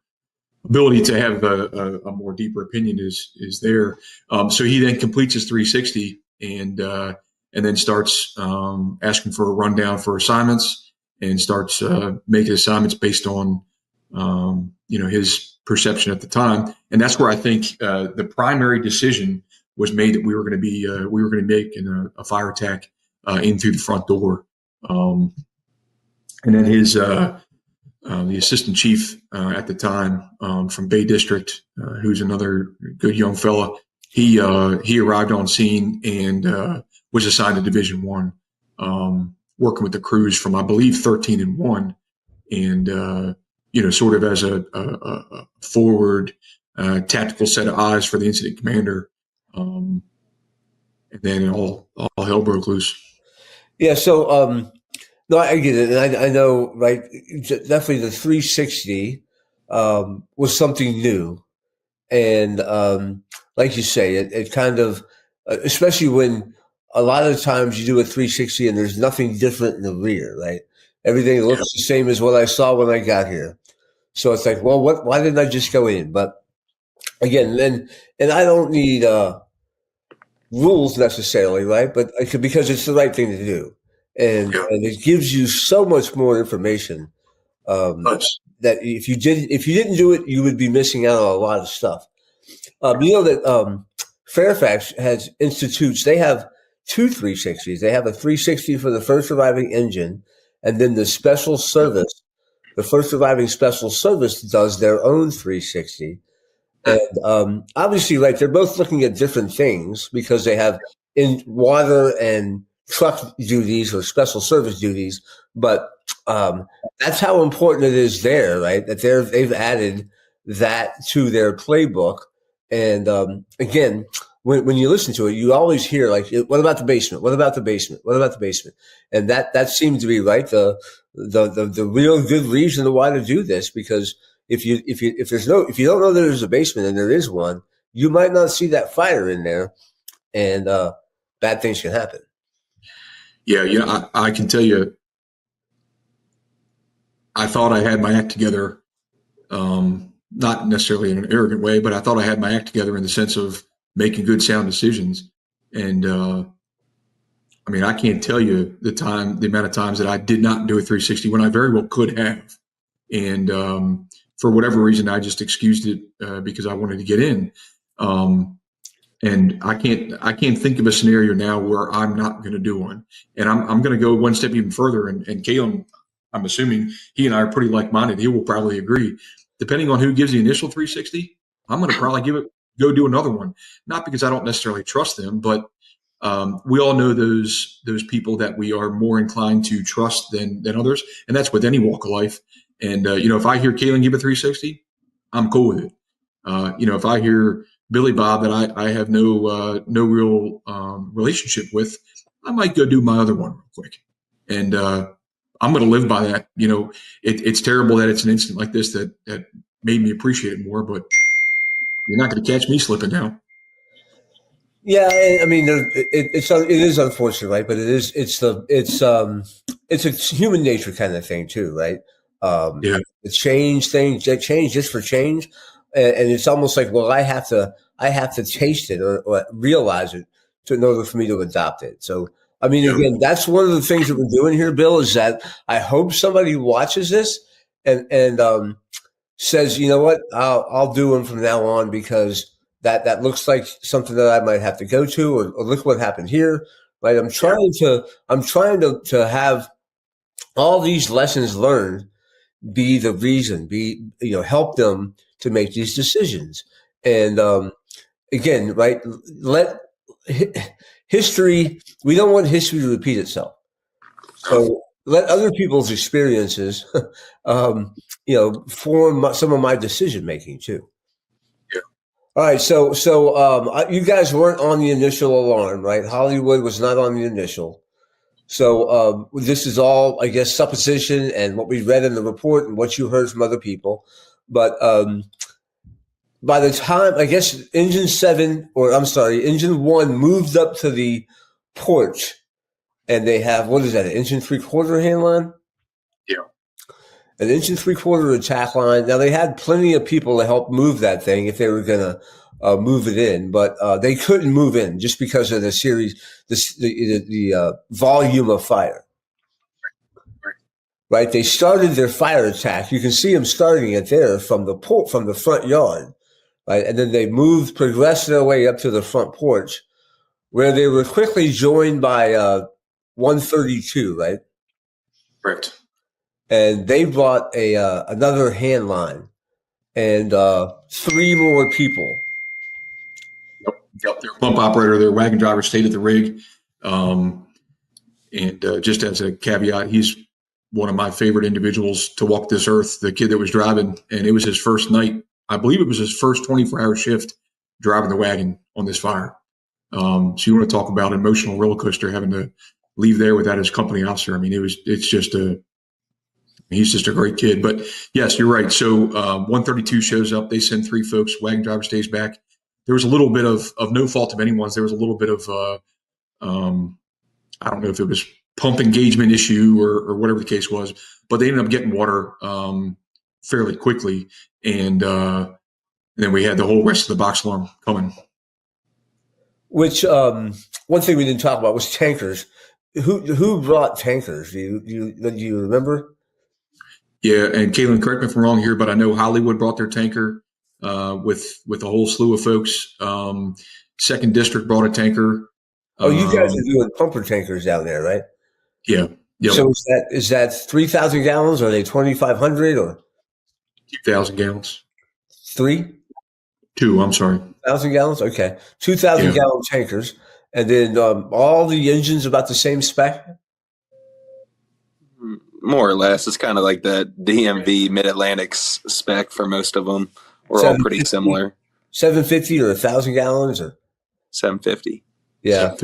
ability to have a more deeper opinion is there. So he then completes his 360 and then starts asking for a rundown for assignments and starts making assignments based on his perception at the time. And that's where I think the primary decision was made that we were going to make a fire attack in through the front door. And then his the assistant chief at the time from Bay District, who's another good young fella, he arrived on scene and was assigned to Division One, working with the crews from I believe 13 and 1, and sort of as a forward tactical set of eyes for the incident commander, and then all hell broke loose. Yeah. So. No, I get it. And I know, right? Definitely the 360 was something new. And like you say, it kind of, especially when a lot of times you do a 360 and there's nothing different in the rear, right? Everything looks the same as what I saw when I got here. So it's like, well, why didn't I just go in? But again, and I don't need rules necessarily, right? But because it's the right thing to do. And it gives you so much more information that if you didn't do it, you would be missing out on a lot of stuff. That Fairfax institutes. They have two 360s. They have a 360 for the first arriving engine, and then the special service. The first arriving special service does their own 360. And obviously, like they're both looking at different things because they have in water and truck duties or special service duties, but that's how important it is there, right? That they've added that to their playbook. And again, when you listen to it, you always hear like, "What about the basement? What about the basement? What about the basement?" And that seems to be right the real good reason why to do this, because if you don't know there's a basement and there is one, you might not see that fire in there, and bad things can happen. Yeah, I can tell you, I thought I had my act together, not necessarily in an arrogant way, but I thought I had my act together in the sense of making good, sound decisions. And I can't tell you the amount of times that I did not do a 360 when I very well could have. And for whatever reason, I just excused it because I wanted to get in. And I can't think of a scenario now where I'm not going to do one. And I'm going to go one step even further. And Kaylin, I'm assuming he and I are pretty like-minded. He will probably agree. Depending on who gives the initial 360, I'm going to probably go do another one. Not because I don't necessarily trust them, but we all know those people that we are more inclined to trust than others. And that's with any walk of life. And, if I hear Kaylin give a 360, I'm cool with it. If I hear Billy Bob that I have no real relationship with, I might go do my other one real quick. And I'm going to live by that. It's terrible that it's an incident like this that made me appreciate it more, but you're not going to catch me slipping now. Yeah, I mean, it is unfortunate, right? But it's a human nature kind of thing too, right? The change things, that change just for change. And it's almost like, well, I have to taste it or realize it in order for me to adopt it. So, I mean, again, that's one of the things that we're doing here, Bill, is that I hope somebody watches this and says, you know what, I'll do them from now on because that looks like something that I might have to go to, or look what happened here. Right? I'm trying to have all these lessons learned be the reason, help them to make these decisions. And again, right, let history, we don't want history to repeat itself. So let other people's experiences, form some of my decision making too. Yeah. All right. So you guys weren't on the initial alarm, right? Hollywood was not on the initial. So this is all, I guess, supposition and what we read in the report and what you heard from other people. But by the time, I guess, engine 1 moved up to the porch, and they have, what is that, an inch and 3/4 hand line? Yeah. An inch and 3/4 attack line. Now, they had plenty of people to help move that thing if they were going to move it in, but they couldn't move in just because of the series, the volume of fire. Right? They started their fire attack. You can see them starting it there from the front yard. Right? And then they progressed their way up to the front porch, where they were quickly joined by 132, right? Correct. And they brought another hand line and 3 more people. Yep. Their pump operator, their wagon driver stayed at the rig. Just as a caveat, he's one of my favorite individuals to walk this earth, the kid that was driving. And it was his first night. I believe it was his first 24-hour shift driving the wagon on this fire. So you want to talk about an emotional roller coaster, having to leave there without his company officer. I mean, he's just a great kid. But yes, you're right. So 132 shows up. They send 3 folks. Wagon driver stays back. There was a little bit of no fault of anyone's. There was a little bit of, I don't know if it was pump engagement issue or whatever the case was, but they ended up getting water fairly quickly. And then we had the whole rest of the box alarm coming. Which one thing we didn't talk about was tankers. Who brought tankers? Do you remember? Yeah, and Kaylin, correct me if I'm wrong here, but I know Hollywood brought their tanker with a whole slew of folks. Second District brought a tanker. Oh, you guys are doing pumper tankers down there, right? Yeah. Yep. So is that 3,000 gallons? Or are they 2,500 or 2,000 gallons? 2, I'm sorry. 1,000 gallons? Okay. 2,000 gallon tankers. And then all the engines about the same spec? More or less. It's kind of like the DMV Mid-Atlantic spec for most of them. We're all pretty similar. 750 or 1,000 gallons? Or 750. Yeah.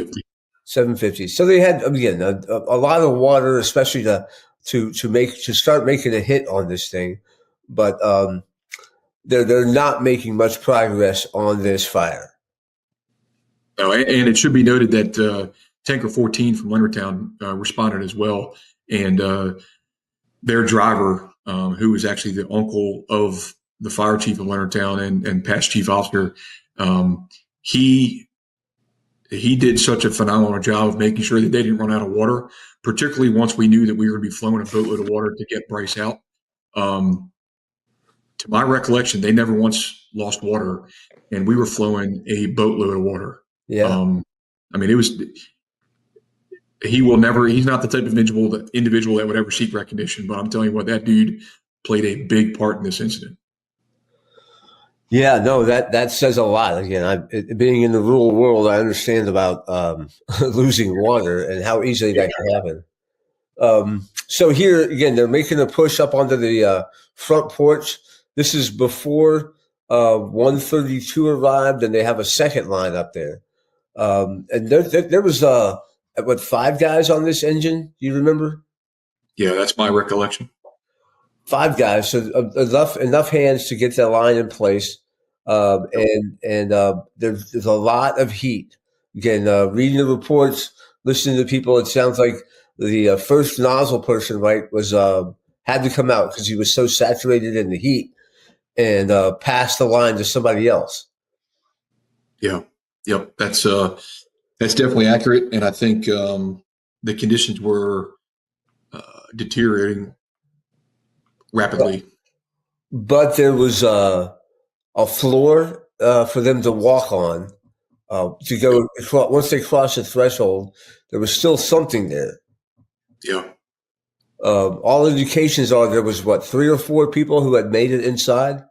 750. So they had, again, a lot of water, especially to start making a hit on this thing. But they're not making much progress on this fire. No, and it should be noted that Tanker 14 from Leonardtown responded as well. And their driver, who was actually the uncle of the fire chief of Leonardtown and past chief officer, he did such a phenomenal job of making sure that they didn't run out of water, particularly once we knew that we were going to be flowing a boatload of water to get Bryce out. To my recollection, they never once lost water, and we were flowing a boatload of water. Yeah. I mean, he's not the type of individual that would ever seek recognition, but I'm telling you what, that dude played a big part in this incident. Yeah, no, that says a lot. Again, being in the rural world, I understand about losing water and how easily that can happen. So here, again, they're making a push up onto the front porch. This is before 132 arrived, and they have a second line up there. And there was 5 guys on this engine? Do you remember? Yeah, that's my recollection. 5 guys, so enough hands to get that line in place. And there's a lot of heat. Again, reading the reports, listening to people, it sounds like the first nozzle person, right, was had to come out because he was so saturated in the heat and pass the line to somebody else. Yeah. Yep. That's definitely accurate. And I think the conditions were deteriorating rapidly. But there was a floor for them to walk on to go. Once they crossed the threshold, there was still something there. Yeah. All indications are there was, 3 or 4 people who had made it inside?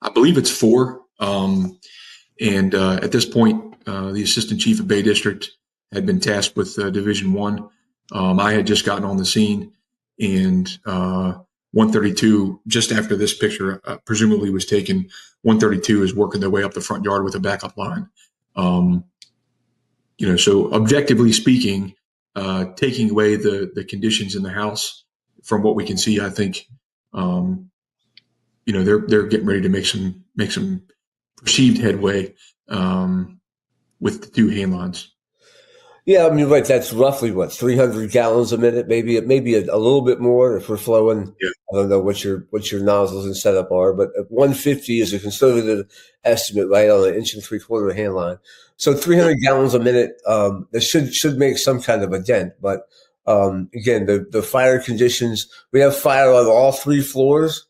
I believe it's 4. And at this point, the assistant chief of Bay District had been tasked with Division 1. I had just gotten on the scene, and 132, just after this picture presumably was taken, 132 is working their way up the front yard with a backup line. So objectively speaking, taking away the conditions in the house, from what we can see, I think, they're getting ready to make some perceived headway with the 2 hand lines. Yeah, I mean, right. That's roughly 300 gallons a minute, maybe a little bit more if we're flowing. Yeah. I don't know what your nozzles and setup are, but 150 is a conservative estimate, right, on an 1 3/4 hand line. So 300 gallons a minute. That should make some kind of a dent. But again, the fire conditions. We have fire on all 3 floors.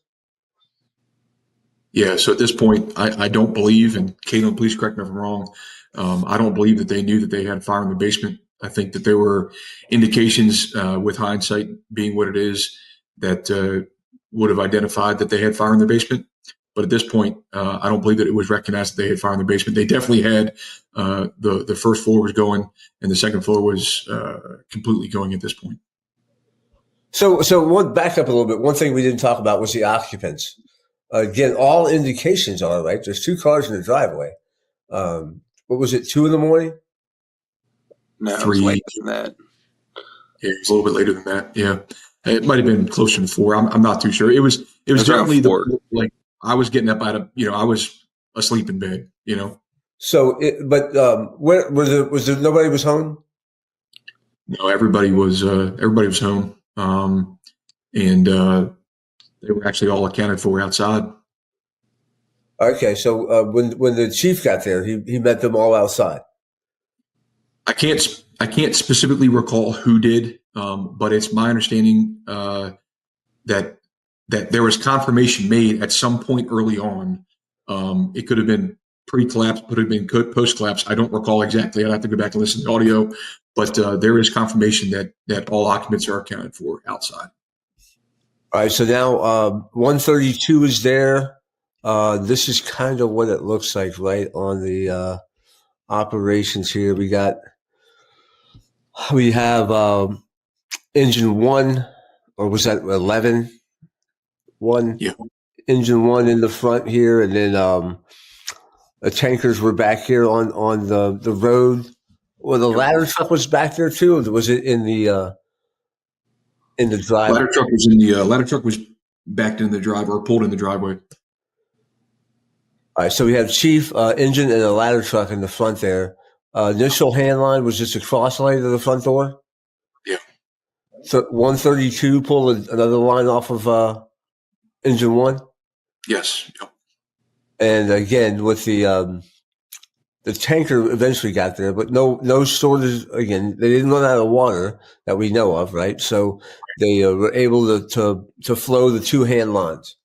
Yeah. So at this point, I don't believe, and Kaylin, please correct me if I'm wrong, I don't believe that they knew that they had fire in the basement. I think that there were indications, with hindsight being what it is, that would have identified that they had fire in their basement. But at this point, I don't believe that it was recognized that they had fire in the basement. They definitely had the first floor was going, and the second floor was completely going at this point. So back up a little bit. One thing we didn't talk about was the occupants. Again, all indications are right. There's 2 cars in the driveway. What was it? 2 in the morning? No, 3. it was later than that. Yeah, it was a little bit later than that. Yeah, it might have been closer to 4. I'm not too sure. It was definitely I was getting up out of, I was asleep in bed. So, where was there? Nobody was home. No, everybody was home, and they were actually all accounted for outside. Okay, so when the chief got there, he met them all outside. I can't specifically recall who did, but it's my understanding that there was confirmation made at some point early on. It could have been pre-collapse, could have been post-collapse. I don't recall exactly. I'd have to go back and listen to the audio, but there is confirmation that all occupants are accounted for outside. All right, so now 132 is there. This is kind of what it looks like, right, on the operations here. We have engine 1, or was that 11? 1? Yeah. Engine 1 in the front here, and then the tankers were back here on the road. Well, the ladder truck was back there too. Or was it in the drive? Ladder truck was backed in the driveway, or pulled in the driveway. All right, so we have chief, engine, and a ladder truck in the front there. Initial hand line was just across the lane of the front door. Yeah. So 132 pulled another line off of engine 1. Yes. Yep. And again, with the tanker eventually got there, but no shortage. Again, they didn't run out of water that we know of, right? So they were able to flow the 2 hand lines.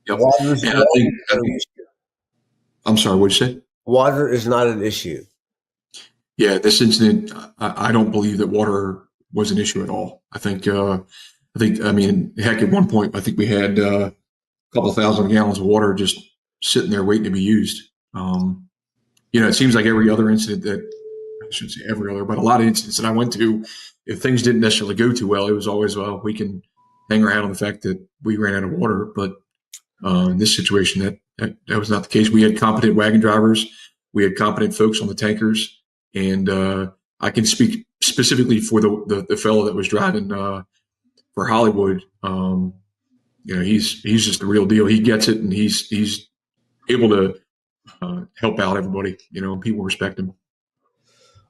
Yep. Water I'm sorry, what'd you say? Water is not an issue. Yeah, this incident, I don't believe that water was an issue at all. I think, heck, at one point, I think we had a couple thousand gallons of water just sitting there waiting to be used. It seems like every other incident I shouldn't say every other, but a lot of incidents that I went to, if things didn't necessarily go too well, it was always, well, we can hang our hat on the fact that we ran out of water. But in this situation, that was not the case. We had competent wagon drivers. We had competent folks on the tankers. And I can speak specifically for the fellow that was driving for Hollywood. He's just the real deal. He gets it, and he's able to help out everybody. People respect him.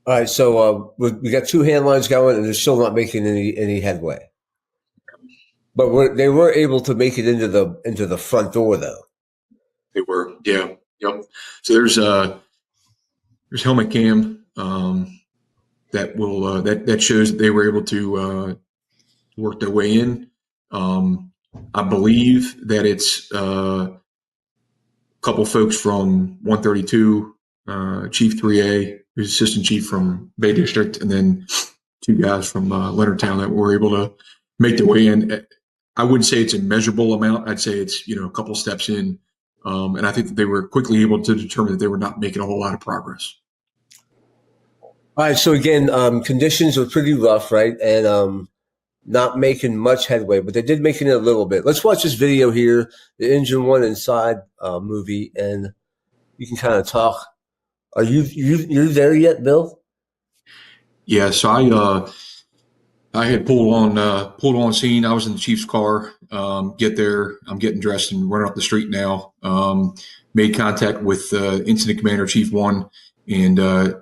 All right, so we got 2 hand lines going, and they're still not making any headway. But they were able to make it into the front door, though. They were, yeah, yep. So there's helmet cam that will that shows that they were able to work their way in. I believe that it's a couple folks from 132, Chief 3A, who's assistant chief from Bay District, and then 2 guys from Leonardtown that were able to make their way in. I wouldn't say it's a measurable amount. I'd say it's, a couple steps in. And I think that they were quickly able to determine that they were not making a whole lot of progress. All right. So again, conditions were pretty rough, right? And not making much headway, but they did make it a little bit. Let's watch this video here, the Engine One Inside movie, and you can kind of talk. Are you're there yet, Bill? Yeah. So I had pulled on scene. I was in the chief's car. Get there. I'm getting dressed and running up the street now. Made contact with Incident Commander Chief 1, and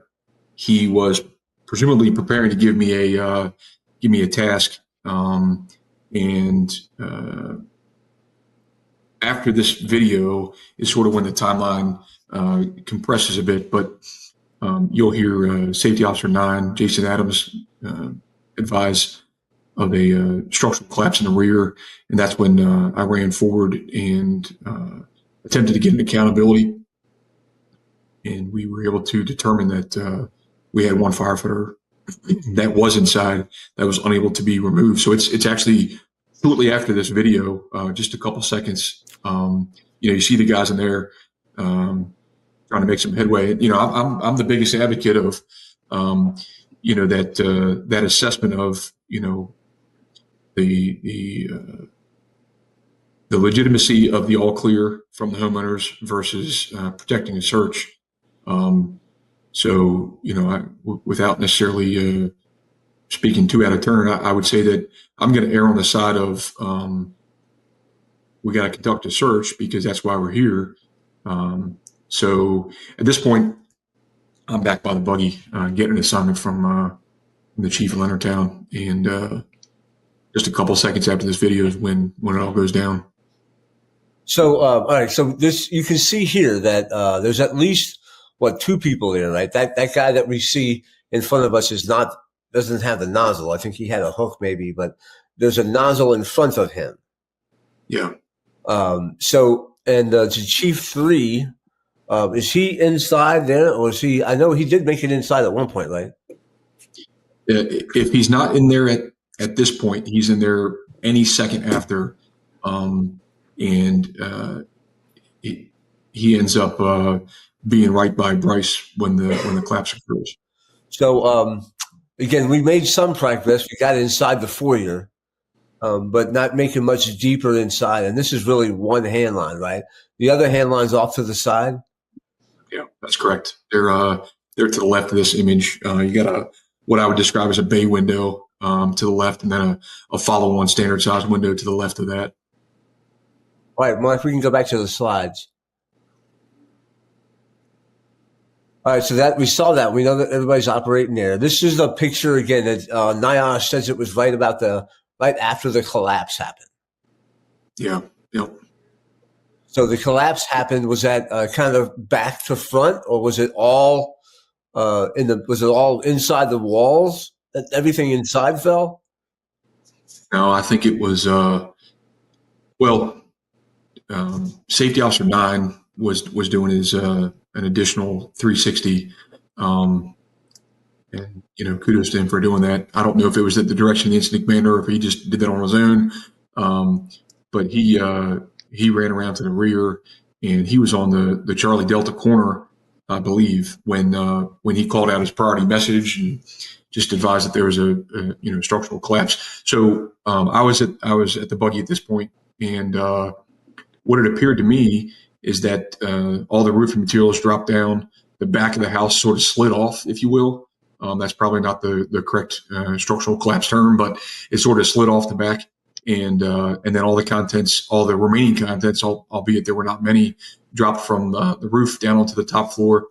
he was presumably preparing to give me a task. And after this video is sort of when the timeline compresses a bit, but you'll hear Safety Officer 9, Jason Adams, advise of a structural collapse in the rear, and that's when I ran forward and attempted to get an accountability, and we were able to determine that we had one firefighter that was inside that was unable to be removed. So it's actually shortly after this video, just a couple seconds. You see the guys in there trying to make some headway. I'm the biggest advocate of that assessment of the legitimacy of the all clear from the homeowners versus protecting a search. So without necessarily speaking too out of turn, I would say that I'm going to err on the side of we got to conduct a search because that's why we're here. So at this point, I'm back by the buggy, getting an assignment from the chief of Leonardtown, and just a couple seconds after this video is when it all goes down. So all right, so this you can see here that there's at least 2 people there, right? That guy that we see in front of us doesn't have the nozzle. I think he had a hook maybe, but there's a nozzle in front of him. Yeah. So to Chief 3, is he inside there, or is he? I know he did make it inside at one point, right? If he's not in there at this point, he's in there any second after, and he ends up being right by Bryce when the collapse occurs. So again, we made some progress. We got inside the foyer, but not making much deeper inside. And this is really one hand line, right? The other hand line's off to the side. Yeah, that's correct. They're to the left of this image. You got what I would describe as a bay window to the left, and then a follow-on standard size window to the left of that. All right, Mark, we can go back to the slides. All right, so that we saw that. We know that everybody's operating there. This is the picture again that NIOSH says it was right after the collapse happened. Yeah. Yep. So the collapse happened. Was that kind of back to front, or was it all was it all inside the walls? That everything inside fell? No, I think it was. Safety Officer 9 was doing his an additional 360, and kudos to him for doing that. I don't know if it was at the direction of the incident commander or if he just did that on his own, but he ran around to the rear, and he was on the Charlie Delta corner, I believe, when he called out his priority message and just advised that there was a structural collapse. So I was at the buggy at this point, and what it appeared to me is that all the roofing materials dropped down. The back of the house sort of slid off, if you will. That's probably not the correct structural collapse term, but it sort of slid off the back. And then all the remaining contents, albeit there were not many, dropped from the roof down onto the top floor.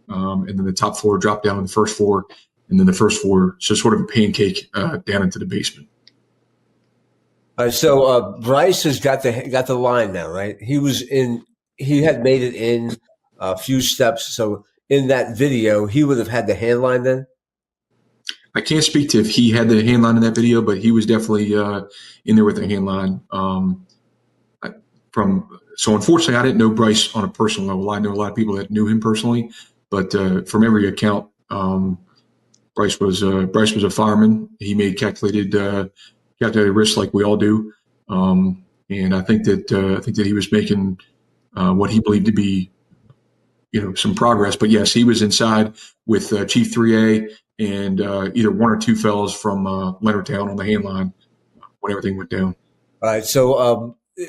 And then the top floor dropped down on the first floor, and then the first floor, so sort of a pancake down into the basement. All right, so Bryce has got the line now, right? He had made it in a few steps. So in that video, he would have had the hand line then. I can't speak to if he had the hand line in that video, but he was definitely in there with the hand line. So unfortunately, I didn't know Bryce on a personal level. I know a lot of people that knew him personally, but from every account, Bryce was a fireman. He made calculated risks like we all do, and I think that he was making what he believed to be, some progress. But yes, he was inside with Chief 3A and either one or two fellows from Leonardtown on the hand line when everything went down. All right. So, have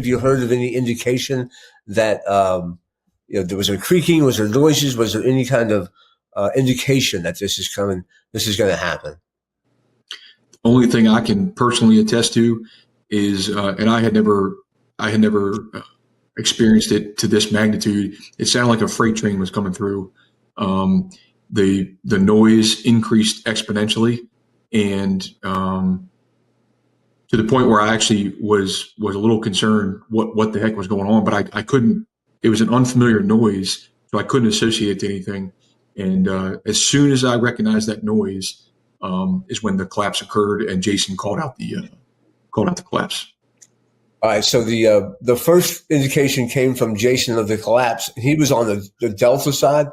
you heard of any indication that, there was a creaking, was there noises, was there any kind of indication that this is going to happen? Only thing I can personally attest to is, and I had never experienced it to this magnitude. It sounded like a freight train was coming through. The noise increased exponentially, and to the point where I actually was a little concerned what the heck was going on, but I couldn't. It was an unfamiliar noise, so I couldn't associate it to anything. And as soon as I recognized that noise, is when the collapse occurred, and Jason called out the collapse. All right. So the first indication came from Jason of the collapse. He was on the Delta side.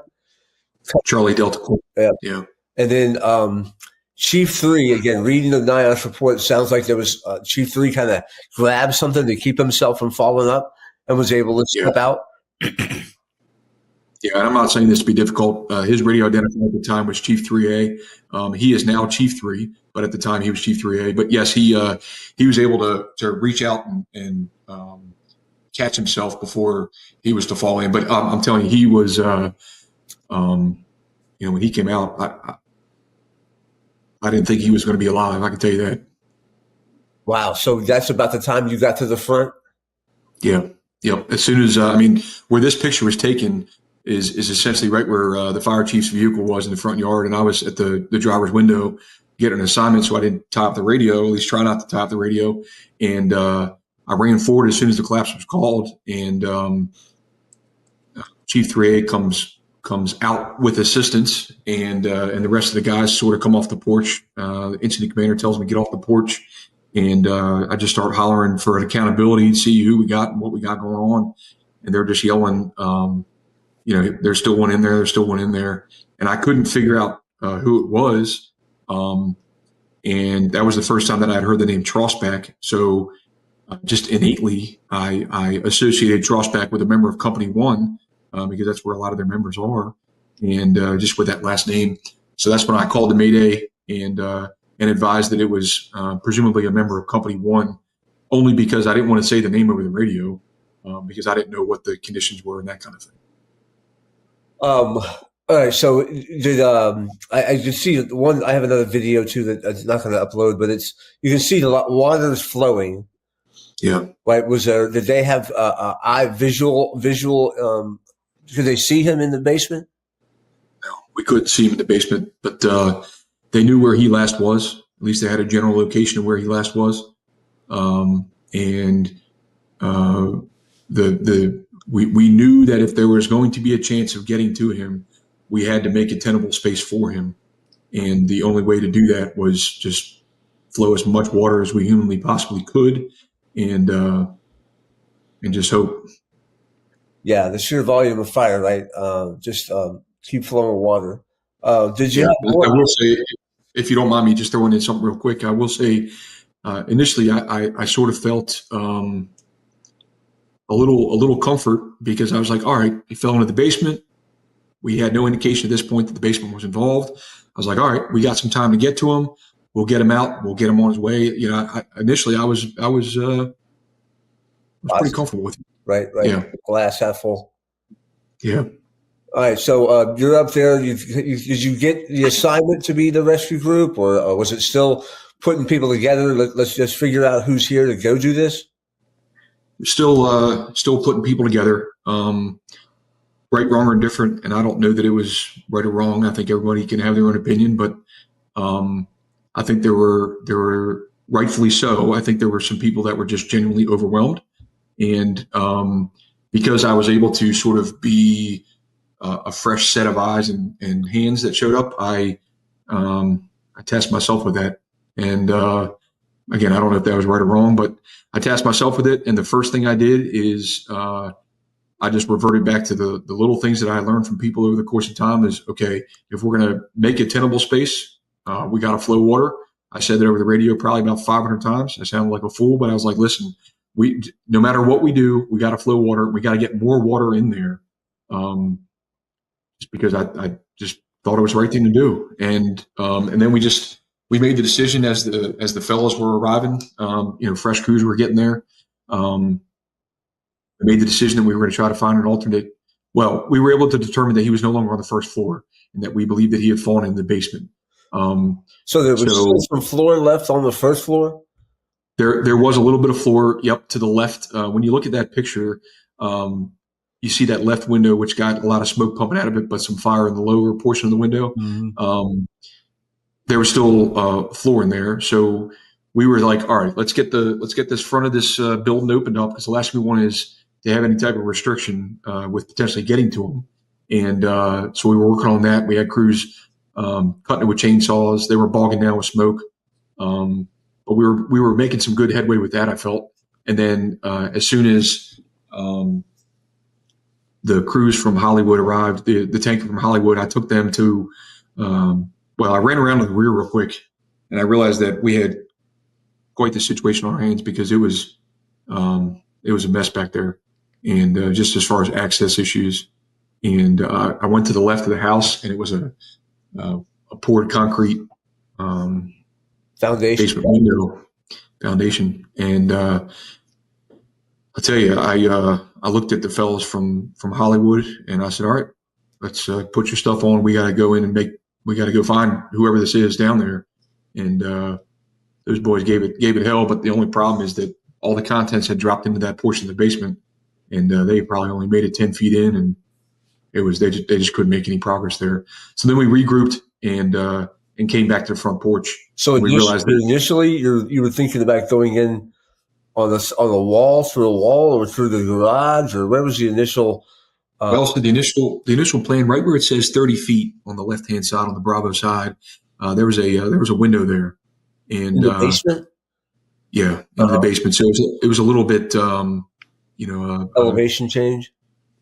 Charlie Delta. Yeah. And then Chief 3, again, reading the NIOSH report, it sounds like there was Chief 3 kind of grabbed something to keep himself from falling up and was able to step out. Yeah, I'm not saying this to be difficult. His radio identifier at the time was Chief 3A. He is now Chief 3, but at the time he was Chief 3A. But yes, he was able to reach out and catch himself before he was to fall in. But I'm telling you, he was, when he came out, I didn't think he was going to be alive. I can tell you that. Wow. So that's about the time you got to the front? Yeah. Yep. As soon as, where this picture was taken is essentially right where the fire chief's vehicle was in the front yard. And I was at the driver's window getting an assignment. So I didn't tie up the radio, at least try not to tie up the radio. And I ran forward as soon as the collapse was called. And Chief 3A comes out with assistance, and the rest of the guys sort of come off the porch. The incident commander tells me to get off the porch, and I just start hollering for an accountability, see who we got and what we got going on. And they're just yelling, there's still one in there. There's still one in there. And I couldn't figure out who it was. And that was the first time that I'd heard the name Trossbach. So just innately, I associated Trossbach with a member of Company 1, because that's where a lot of their members are, and just with that last name. So that's when I called the Mayday and advised that it was presumably a member of Company 1, only because I didn't want to say the name over the radio, because I didn't know what the conditions were and that kind of thing. All right. So did I just see one? I have another video too that I'm not going to upload, but you can see the water is flowing. Yeah. Right. Did they have eye visual? Could they see him in the basement? No, we couldn't see him in the basement, but they knew where he last was. At least they had a general location of where he last was. We knew that if there was going to be a chance of getting to him, we had to make a tenable space for him. And the only way to do that was just flow as much water as we humanly possibly could, and just hope. Yeah, the sheer volume of fire, right? Just keep flowing water. Did you? Yeah, I will say, if you don't mind me just throwing in something real quick, I will say, initially I sort of felt a little comfort, because I was like, all right, he fell into the basement. We had no indication at this point that the basement was involved. I was like, all right, we got some time to get to him. We'll get him out. We'll get him on his way. Initially I was pretty comfortable with it. Right. Yeah. Glass half full. Yeah. All right. So you're up there. Did you get the assignment to be the rescue group, or was it still putting people together? Let's just figure out who's here to go do this. Still putting people together. Right, wrong, or indifferent. And I don't know that it was right or wrong. I think everybody can have their own opinion, but I I think there were rightfully so. I think there were some people that were just genuinely overwhelmed. And because I was able to sort of be a fresh set of eyes and hands that showed up, I tasked myself with that. And again, I don't know if that was right or wrong, but I tasked myself with it. And the first thing I did is I just reverted back to the little things that I learned from people over the course of time is, okay, if we're going to make a tenable space, we got to flow water. I said that over the radio probably about 500 times. I sounded like a fool, but I was like, listen, no matter what we do, we got to flow water. We got to get more water in there. Just because I just thought it was the right thing to do. And then we made the decision as the fellows were arriving, fresh crews were getting there. We made the decision that we were going to try to find an alternate. Well, we were able to determine that he was no longer on the first floor and that we believed that he had fallen in the basement. So there was still some floor left on the first floor? There was a little bit of floor, yep, to the left. When you look at that picture, you see that left window, which got a lot of smoke pumping out of it, but some fire in the lower portion of the window. Mm-hmm. There was still floor in there. So we were like, all right, let's get this front of this building opened up, because the last thing we want is to have any type of restriction with potentially getting to them. And so we were working on that. We had crews cutting it with chainsaws. They were bogging down with smoke. But we were making some good headway with that, I felt. And then as soon as the crews from Hollywood arrived, the tanker from Hollywood, I took them to, I ran around to the rear real quick, and I realized that we had quite the situation on our hands, because it was a mess back there. And just as far as access issues. And I went to the left of the house, and it was a poured concrete foundation, basement window foundation. And I'll tell you, I looked at the fellas from Hollywood, and I said, all right, let's put your stuff on. We got to go in and we got to go find whoever this is down there. And those boys gave it hell. But the only problem is that all the contents had dropped into that portion of the basement, and they probably only made it 10 feet in, and they just couldn't make any progress there. So then we regrouped and came back to the front porch. So we realized that initially you were thinking about going in on the wall, through the wall, or through the garage, or where was the initial? So the initial plan, right where it says 30 feet on the left hand side on the Bravo side, there was a window there, and in the basement. Yeah, into the basement. So it was a little bit, elevation change.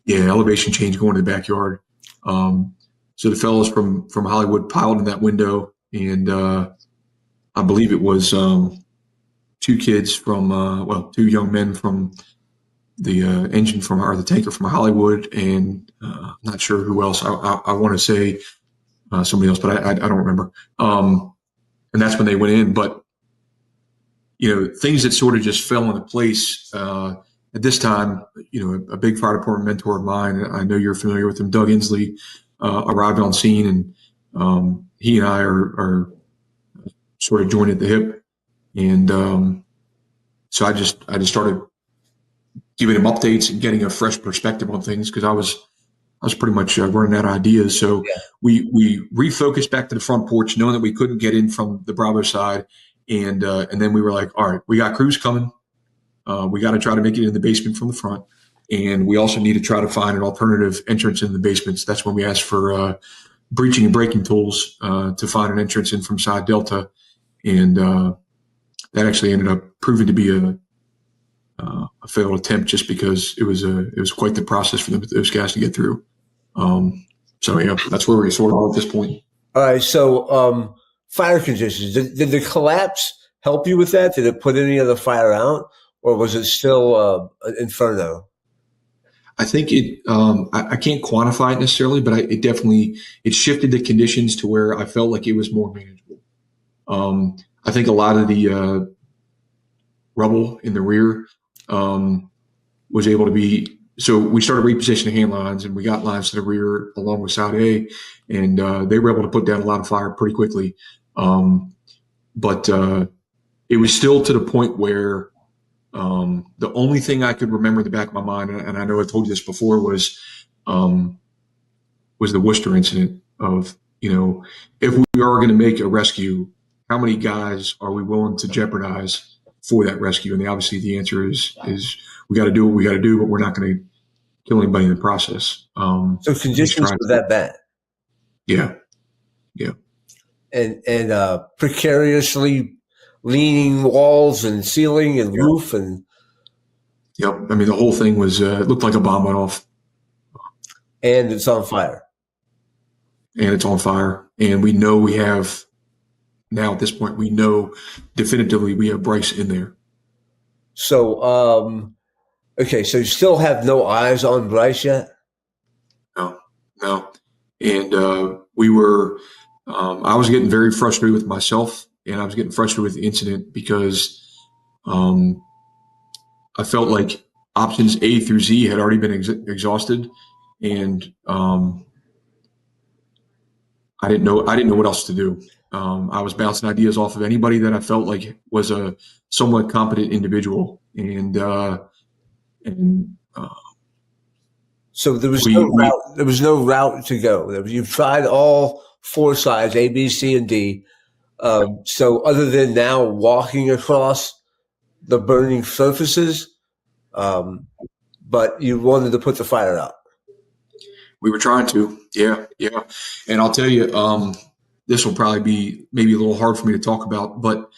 Yeah, elevation change going to the backyard. So the fellows from Hollywood piled in that window, and I believe it was two young men from the engine or the tanker from Hollywood, and I'm not sure who else. I want to say somebody else, but I don't remember. And that's when they went in. But things that sort of just fell into place. At this time, a big fire department mentor of mine, I know you're familiar with him, Doug Inslee, arrived on scene, and he and I are sort of joined at the hip. And so I just started giving him updates and getting a fresh perspective on things, because I was pretty much running out of ideas. So yeah. We refocused back to the front porch, knowing that we couldn't get in from the Bravo side. And then we were like, all right, we got crews coming. We got to try to make it in the basement from the front. And we also need to try to find an alternative entrance in the basements. That's when we asked for breaching and breaking tools to find an entrance in from side Delta. And that actually ended up proving to be a failed attempt, just because it was quite the process for those guys to get through. So yeah, that's where we sort of are at this point. All right. So fire conditions. Did the collapse help you with that? Did it put any of the fire out, or was it still inferno? I think it. I can't quantify it necessarily, but it definitely shifted the conditions to where I felt like it was more manageable. I think a lot of the rubble in the rear was able to be. So we started repositioning hand lines, and we got lines to the rear along with side A, and they were able to put down a lot of fire pretty quickly. But it was still to the point where the only thing I could remember in the back of my mind, and I know I told you this before, was the Worcester incident of, if we are going to make a rescue, how many guys are we willing to jeopardize for that rescue? And obviously the answer is we got to do what we got to do, but we're not going to kill anybody in the process. So conditions were that bad. Yeah. And precariously leaning walls and ceiling and roof and. Yep. I mean, the whole thing was, it looked like a bomb went off. And it's on fire. And we know we have, now at this point, we know definitively we have Bryce in there. So, okay, so you still have no eyes on Bryce yet? No. And we were, I was getting very frustrated with myself, and I was getting frustrated with the incident because I felt like options A through Z had already been exhausted, and I didn't know what else to do. I was bouncing ideas off of anybody that I felt like was a somewhat competent individual, and so there was no route. There was no route to go. You've tried all 4 sides, A, B, C, and D. So other than now walking across the burning surfaces, but you wanted to put the fire out. We were trying to, yeah. And I'll tell you, this will probably be maybe a little hard for me to talk about, but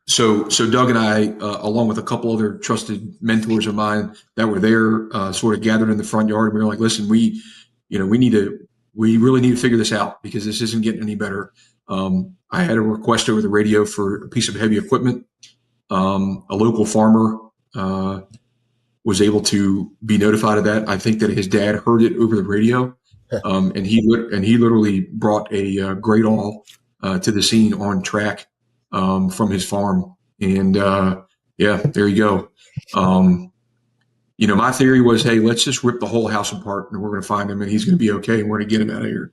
so Doug and I, along with a couple other trusted mentors of mine that were there, sort of gathered in the front yard. And we were like, listen, we really need to figure this out because this isn't getting any better. I had a request over the radio for a piece of heavy equipment. A local farmer was able to be notified of that. I think that his dad heard it over the radio, and he literally brought a great awl to the scene on track from his farm. And there you go. My theory was, hey, let's just rip the whole house apart, and we're going to find him, and he's going to be okay, and we're going to get him out of here.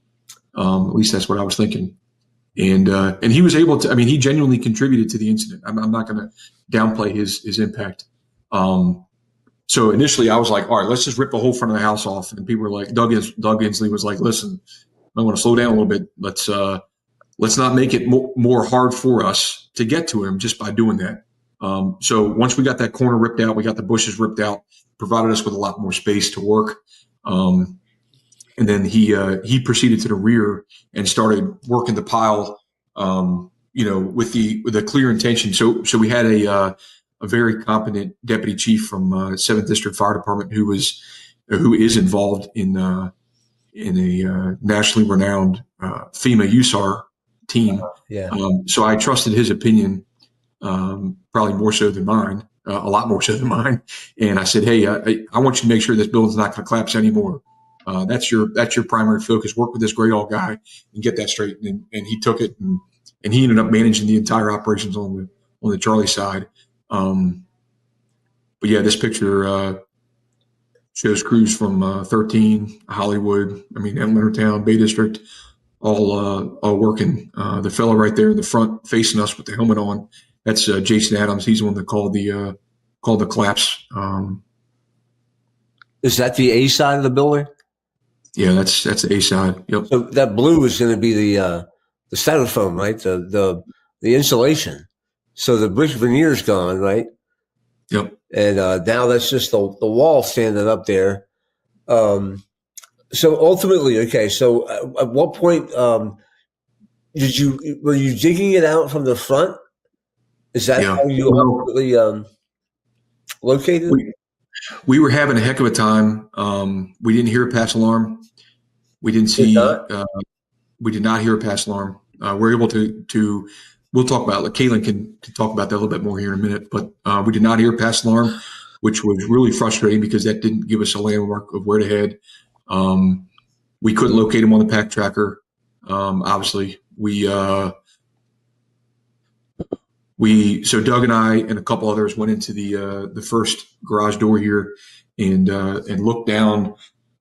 At least that's what I was thinking. And he was able to. I mean, he genuinely contributed to the incident. I'm not going to downplay his impact. So initially, I was like, all right, let's just rip the whole front of the house off. And people were like, Doug Inslee was like, listen, I want to slow down a little bit. Let's not make it more hard for us to get to him just by doing that. So once we got that corner ripped out, we got the bushes ripped out, provided us with a lot more space to work. And then he proceeded to the rear and started working the pile, with the clear intention. So we had a very competent deputy chief from 7th District Fire Department who is involved in a nationally renowned FEMA USAR team. Yeah. So I trusted his opinion, probably more so than mine, a lot more so than mine. And I said, hey, I want you to make sure this building's not going to collapse anymore. That's your primary focus. Work with this great old guy and get that straight. And he took it, and he ended up managing the entire operations on the Charlie side. But yeah, this picture shows crews from 13, Hollywood, Leonardtown, Bay District, all working. The fellow right there in the front facing us with the helmet on, that's Jason Adams. He's the one that called the collapse. Is that the A side of the building? Yeah, that's the A side. Yep. So that blue is going to be the styrofoam, right? The insulation. So the brick veneer's gone, right? Yep. And now that's just the wall standing up there. So ultimately, okay. So at what point were you digging it out from the front? Is that how you ultimately located? We were having a heck of a time. We didn't hear a pass alarm. We didn't see. We did not hear a pass alarm. We're able to. We'll talk about it. Kaylin can talk about that a little bit more here in a minute. But we did not hear a pass alarm, which was really frustrating because that didn't give us a landmark of where to head. We couldn't locate him on the pack tracker. Obviously, so Doug and I and a couple others went into the first garage door here and looked down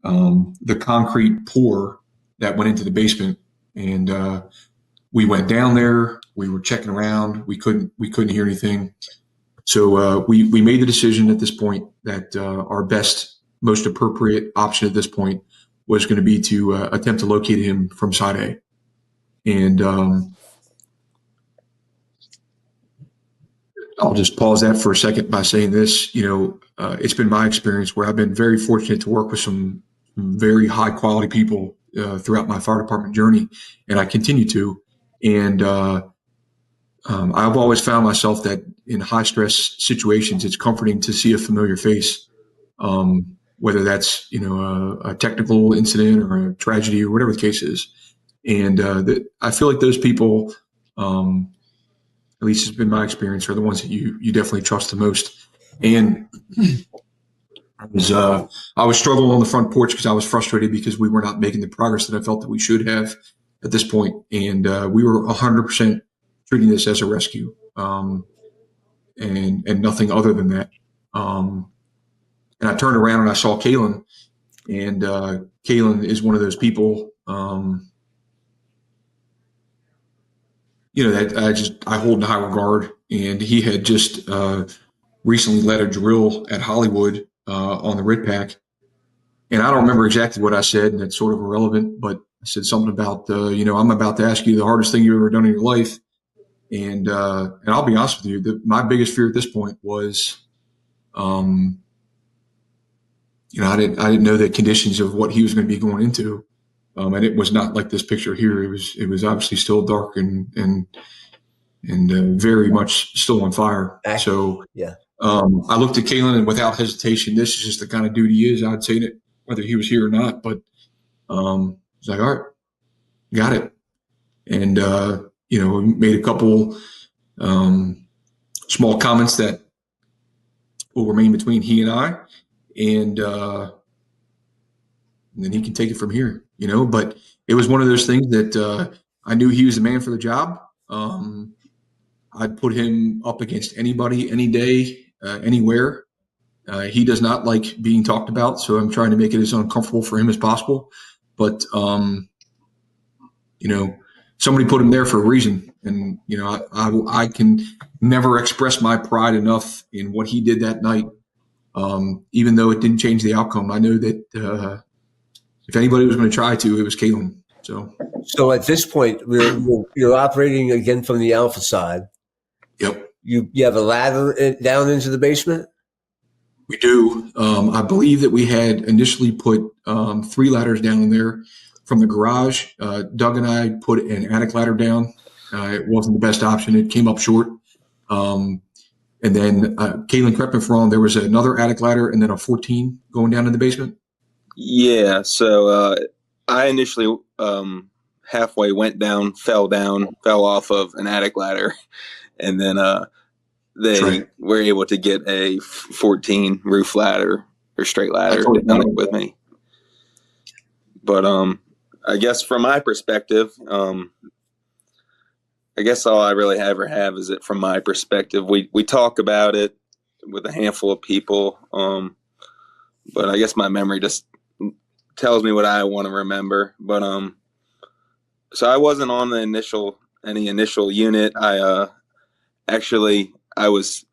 the concrete pour that went into the basement. And we went down there. We were checking around. We couldn't hear anything. So we made the decision at this point that our best, most appropriate option at this point was going to be to attempt to locate him from side A. And I'll just pause that for a second by saying this. It's been my experience where I've been very fortunate to work with some very high quality people throughout my fire department journey, and I continue to. And I've always found myself that in high stress situations, it's comforting to see a familiar face, whether that's a technical incident or a tragedy or whatever the case is. And I feel like those people, at least it's been my experience, are the ones that you definitely trust the most. And I was struggling on the front porch because I was frustrated because we were not making the progress that I felt that we should have at this point. And we were 100% treating this as a rescue, and nothing other than that. And I turned around and I saw Kaylin, and Kaylin is one of those people, that I hold in high regard. And he had just recently led a drill at Hollywood on the RIT Pack. And I don't remember exactly what I said, and it's sort of irrelevant, but I said something about, I'm about to ask you the hardest thing you've ever done in your life. And I'll be honest with you, my biggest fear at this point was, I didn't know the conditions of what he was going to be going into. And it was not like this picture here. It was obviously still dark and very much still on fire. So yeah. I looked at Kaylin, and without hesitation, this is just the kind of dude he is. I'd say that whether he was here or not, but it's like, all right, got it. And we made a couple small comments that will remain between he and I, and then he can take it from here. But it was one of those things that I knew he was the man for the job. I'd put him up against anybody, any day, anywhere. He does not like being talked about, so I'm trying to make it as uncomfortable for him as possible. But, somebody put him there for a reason. And, I can never express my pride enough in what he did that night. Even though it didn't change the outcome, I know that if anybody was going to try to, it was Kaylin. So at this point, you're operating again from the Alpha side. Yep. You have a ladder down into the basement? We do. I believe that we had initially put 3 ladders down in there from the garage. Doug and I put an attic ladder down. It wasn't the best option. It came up short. And then Kaylin, correct me if I'm wrong, there was another attic ladder and then a 14 going down in the basement? Yeah. So I initially halfway went down, fell off of an attic ladder. And then they were able to get a 14 roof ladder or straight ladder with me. But I guess from my perspective, I guess all I really ever have is it from my perspective. We talk about it with a handful of people, but I guess my memory just tells me what I want to remember. But so I wasn't on any initial unit. I was,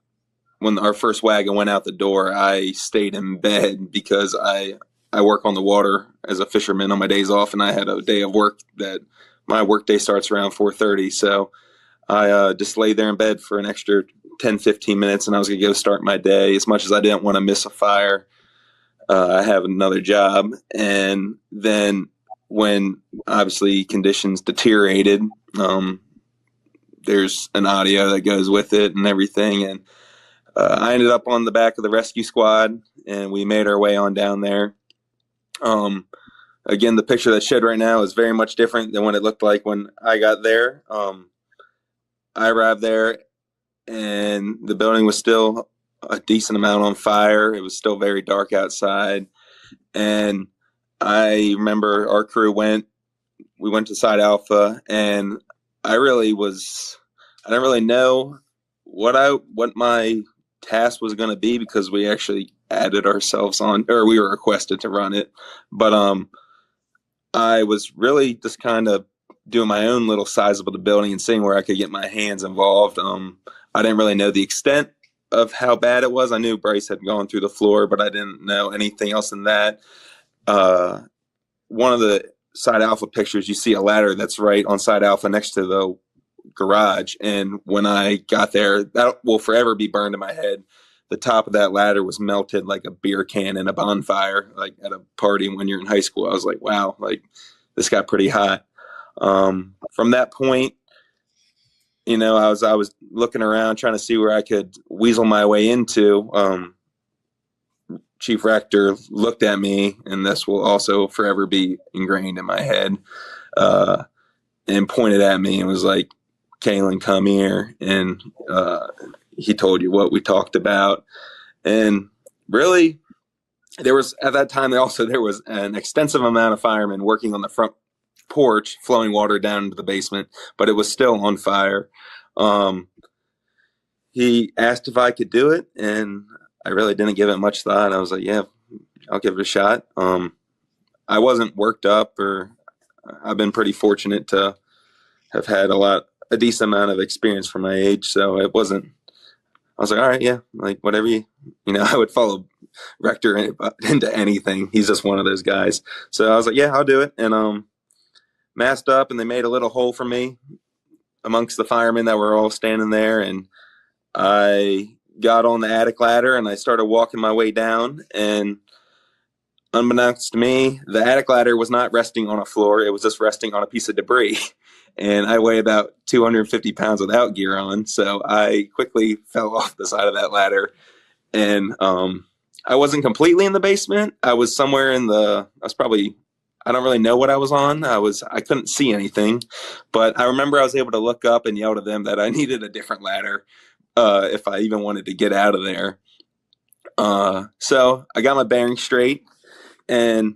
when our first wagon went out the door, I stayed in bed because I work on the water as a fisherman on my days off, and I had a day of work that my work day starts around 4:30. So I just laid there in bed for an extra 10, 15 minutes, and I was going to go start my day. As much as I didn't want to miss a fire, I have another job. And then when obviously conditions deteriorated, there's an audio that goes with it and everything. And I ended up on the back of the rescue squad, and we made our way on down there. Again, the picture that's showed right now is very much different than what it looked like when I got there. I arrived there, and the building was still a decent amount on fire. It was still very dark outside. And I remember our crew we went to Side Alpha, and I didn't really know what my task was going to be, because we actually added ourselves on, or we were requested to run it. But I was really just kind of doing my own little size of the building and seeing where I could get my hands involved. I didn't really know the extent of how bad it was. I knew Bryce had gone through the floor, but I didn't know anything else than that. one of the side alpha pictures, you see a ladder that's right on side alpha next to the garage. And when I got there, that will forever be burned in my head. The top of that ladder was melted like a beer can in a bonfire, like at a party when you're in high school. I was like, wow, like this got pretty hot. From that point, you know, I was looking around trying to see where I could weasel my way into. Chief Rector looked at me, and this will also forever be ingrained in my head, and pointed at me and was like, Kaylin, come here. And he told you what we talked about. And really, there was, at that time, there was an extensive amount of firemen working on the front porch, flowing water down into the basement, but it was still on fire. He asked if I could do it, and I really didn't give it much thought. I was like, yeah, I'll give it a shot. I wasn't worked up, or I've been pretty fortunate to have had a decent amount of experience for my age. So it wasn't, I was like, all right, yeah, like whatever I would follow Rector into anything. He's just one of those guys. So I was like, yeah, I'll do it. And masked up, and they made a little hole for me amongst the firemen that were all standing there. And I got on the attic ladder, and I started walking my way down. And unbeknownst to me, the attic ladder was not resting on a floor. It was just resting on a piece of debris. And I weigh about 250 pounds without gear on. So I quickly fell off the side of that ladder. And I wasn't completely in the basement. I was somewhere I don't really know what I was on. I couldn't see anything. But I remember I was able to look up and yell to them that I needed a different ladder if I even wanted to get out of there. So I got my bearings straight, and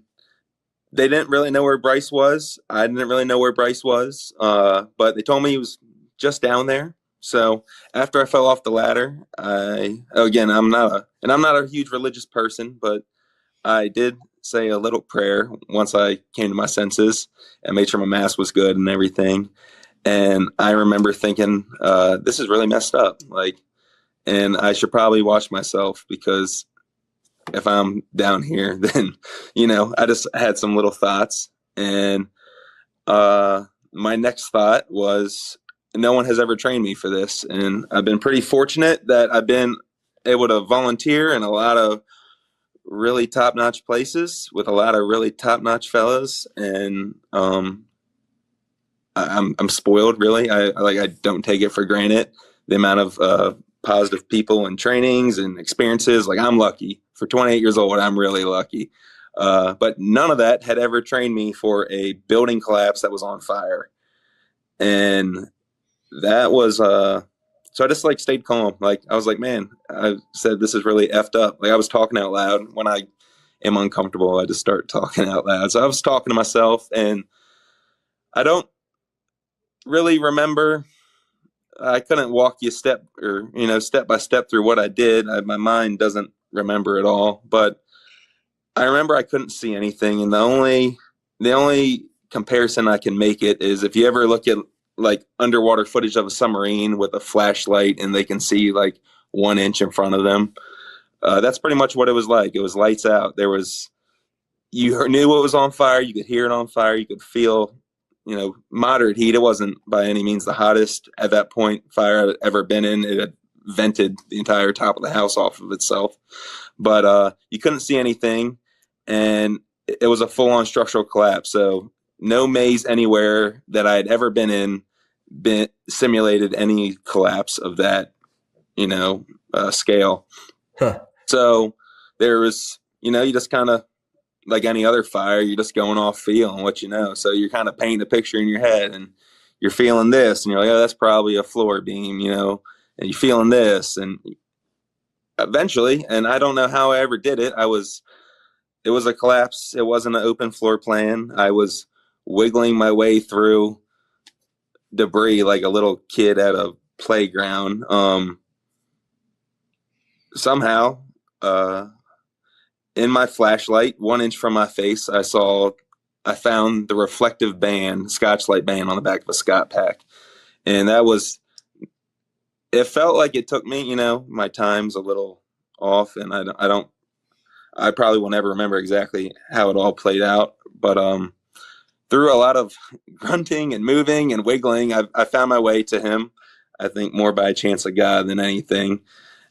they didn't really know where Bryce was. I didn't really know where Bryce was, but they told me he was just down there. So after I fell off the ladder, I'm not a huge religious person, but I did say a little prayer once I came to my senses and made sure my mask was good and everything. And I remember thinking, this is really messed up. And I should probably watch myself, because if I'm down here, then, I just had some little thoughts. And my next thought was, no one has ever trained me for this. And I've been pretty fortunate that I've been able to volunteer in a lot of really top-notch places with a lot of really top-notch fellas. And I'm spoiled, really. I don't take it for granted, the amount of positive people and trainings and experiences. Like, I'm lucky. For 28 years old, I'm really lucky. But none of that had ever trained me for a building collapse that was on fire. And that was, so I just stayed calm. I was like, man, I said, this is really effed up. I was talking out loud. When I am uncomfortable, I just start talking out loud. So I was talking to myself, and I don't really remember. I couldn't walk you step by step through what I did. My mind doesn't remember it all, but I remember I couldn't see anything. And the only comparison I can make it is, if you ever look at underwater footage of a submarine with a flashlight and they can see 1 inch in front of them, that's pretty much what it was like. It was lights out. You knew what was on fire. You could hear it on fire. You could feel, moderate heat. It wasn't by any means the hottest at that point fire I'd ever been in. It had vented the entire top of the house off of itself, but you couldn't see anything, and it was a full-on structural collapse. So no maze anywhere that I had ever been in simulated any collapse of that, scale. Huh. So there was, you just kind of, like any other fire, you're just going off feeling what you know. So you're kind of painting a picture in your head, and you're feeling this, and you're like, oh, that's probably a floor beam, and you're feeling this. And eventually, and I don't know how I ever did it, it was a collapse. It wasn't an open floor plan. I was wiggling my way through debris like a little kid at a playground. Somehow, in my flashlight, 1 inch from my face, I found the reflective band, Scotch-Light band on the back of a Scott pack. And it felt like it took me, my time's a little off, and I I probably will never remember exactly how it all played out, but through a lot of grunting and moving and wiggling, I found my way to him. I think more by a chance of God than anything.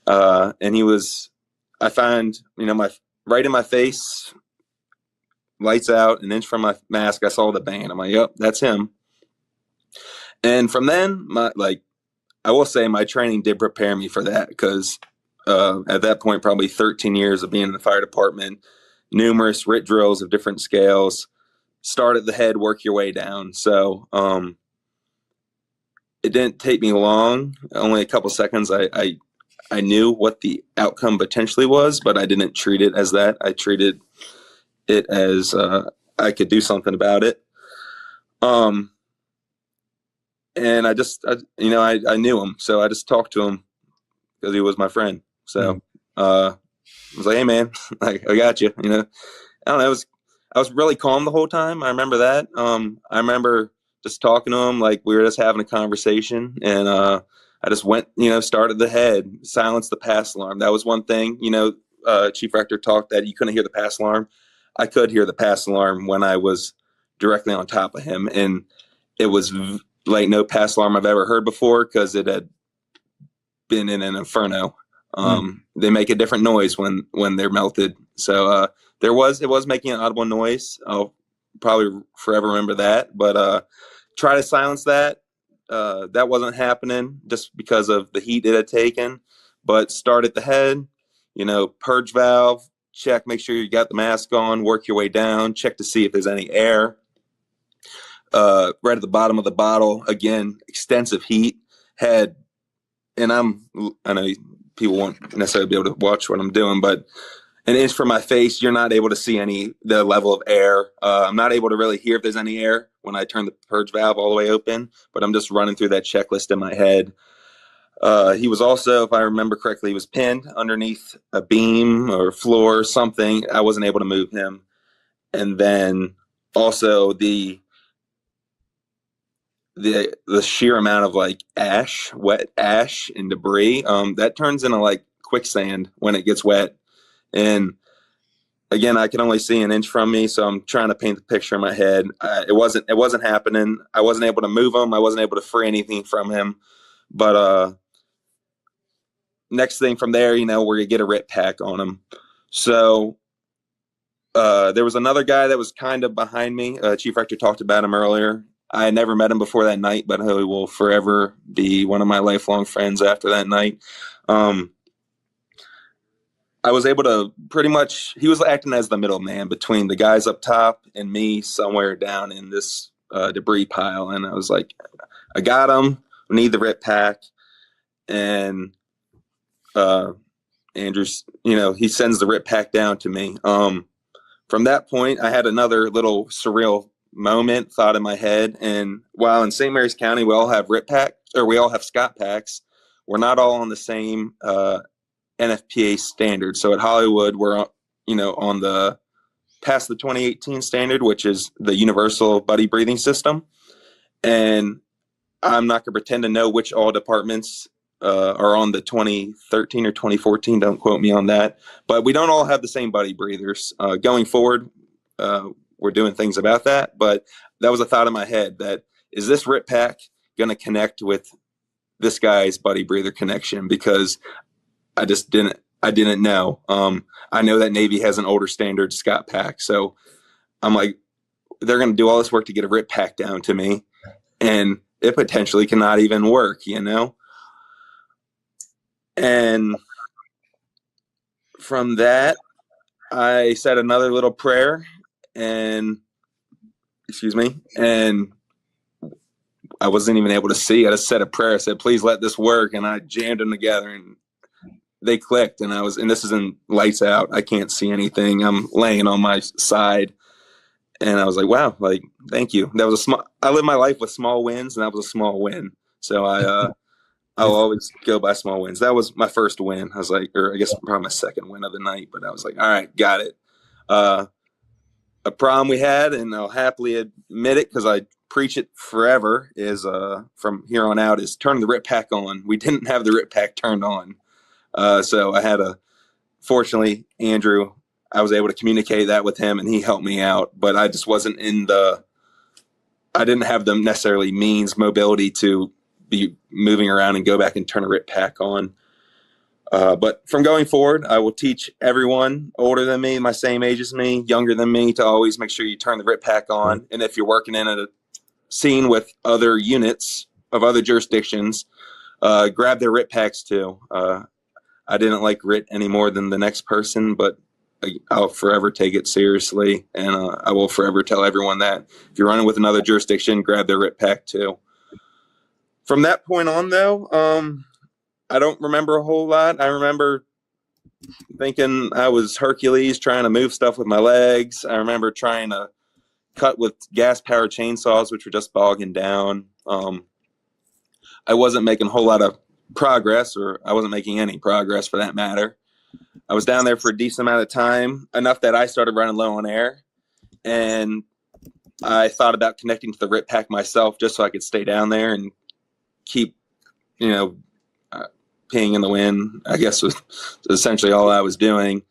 And I find, my right in my face, lights out, an inch from my mask, I saw the band. I'm like, yep, that's him. And from then, I will say my training did prepare me for that, because at that point, probably 13 years of being in the fire department, numerous RIT drills of different scales, start at the head, work your way down. So it didn't take me long, only a couple seconds. I knew what the outcome potentially was, but I didn't treat it as that. I treated it as I could do something about it. And I knew him, so I just talked to him because he was my friend. So I was like, hey man, I got you. I don't know. I was really calm the whole time. I remember that. I remember just talking to him like we were just having a conversation, and I just went, started the head, silenced the pass alarm. That was one thing. Chief Rector talked that you couldn't hear the pass alarm. I could hear the pass alarm when I was directly on top of him, and it was like no pass alarm I've ever heard before, because it had been in an inferno. They make a different noise when they're melted. So it was making an audible noise. I'll probably forever remember that, but try to silence that. That wasn't happening just because of the heat it had taken. But start at the head, purge valve, check, make sure you got the mask on, work your way down, check to see if there's any air. Right at the bottom of the bottle, again, extensive heat, and I know people won't necessarily be able to watch what I'm doing, but an inch from my face, you're not able to see the level of air. I'm not able to really hear if there's any air when I turn the purge valve all the way open, but I'm just running through that checklist in my head. He was also, if I remember correctly, he was pinned underneath a beam or floor or something. I wasn't able to move him. And then also the sheer amount of wet ash and debris, that turns into quicksand when it gets wet. And again, I can only see an inch from me, so I'm trying to paint the picture in my head. It wasn't happening. I wasn't able to move him. I wasn't able to free anything from him. But next thing from there, where you get a RIT pack on him. So there was another guy that was kind of behind me. Chief Rector talked about him earlier. I had never met him before that night, but he will forever be one of my lifelong friends after that night. I was able to he was acting as the middleman between the guys up top and me somewhere down in this debris pile. And I was like, I got him. We need the RIT pack. And Andrews, he sends the RIT pack down to me. From that point, I had another little surreal thought in my head. And while in St. Mary's County, we all have RIT pack, or we all have Scott packs, we're not all on the same NFPA standard. So at Hollywood, we're on the past the 2018 standard, which is the universal buddy breathing system. And I'm not going to pretend to know which all departments are on the 2013 or 2014. Don't quote me on that. But we don't all have the same buddy breathers. Going forward, we're doing things about that. But that was a thought in my head, that is this RIT pack going to connect with this guy's buddy breather connection? Because I didn't know. I know that Navy has an older standard Scott pack. So I'm like, they're going to do all this work to get a RIT pack down to me, and it potentially cannot even work, And from that, I said another little prayer, and I wasn't even able to see. I just said a prayer. I said, please let this work. And I jammed them together, and they clicked. And this is in lights out. I can't see anything. I'm laying on my side. And I was like, wow, thank you. I live my life with small wins, and that was a small win. So I'll always go by small wins. That was my first win. I was like, or I guess probably my second win of the night, but I was like, all right, got it. A problem we had, and I'll happily admit it because I preach it forever, is from here on out, is turning the RIT pack on. We didn't have the RIT pack turned on. So I had fortunately, Andrew I was able to communicate that with him, and he helped me out. But I just wasn't I didn't have the necessarily mobility to be moving around and go back and turn a RIT pack on. But from going forward, I will teach everyone older than me, my same age as me, younger than me, to always make sure you turn the RIT pack on. And if you're working in a scene with other units of other jurisdictions, grab their RIT packs too. I didn't like RIT any more than the next person, but I'll forever take it seriously. And I will forever tell everyone that if you're running with another jurisdiction, grab their RIT pack too. From that point on, though, I don't remember a whole lot. I remember thinking I was Hercules trying to move stuff with my legs. I remember trying to cut with gas-powered chainsaws, which were just bogging down. I wasn't making a whole lot of progress, or I wasn't making any progress for that matter. I was down there for a decent amount of time, enough that I started running low on air, and I thought about connecting to the RIT pack myself just so I could stay down there and keep, peeing in the wind, I guess was essentially all I was doing.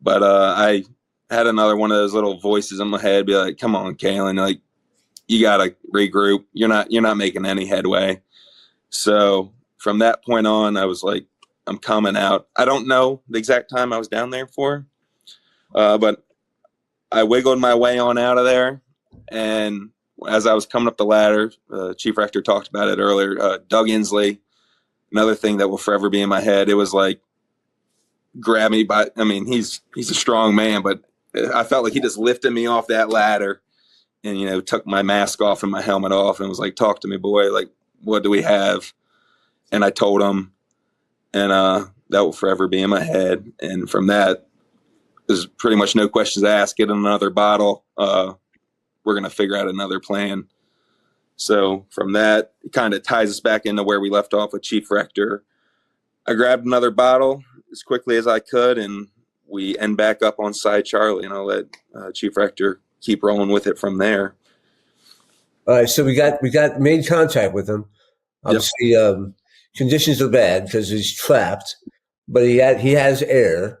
But I had another one of those little voices in my head be like, come on, Kaylin, like, you got to regroup. You're not making any headway. So from that point on, I was like, I'm coming out. I don't know the exact time I was down there for, but I wiggled my way on out of there. And as I was coming up the ladder, Chief Rector talked about it earlier, Doug Inslee, another thing that will forever be in my head. It was like, grab me by, he's a strong man, but I felt like he just lifted me off that ladder and, took my mask off and my helmet off and was like, talk to me, boy. Like, what do we have? And I told him, and that will forever be in my head. And from that, there's pretty much no questions asked. Get another bottle. We're going to figure out another plan. So from that, it kind of ties us back into where we left off with Chief Rector. I grabbed another bottle as quickly as I could, and we end back up on Side Charlie, and I'll let Chief Rector keep rolling with it from there. All right, so we made contact with him. Obviously, conditions are bad because he's trapped, but he has air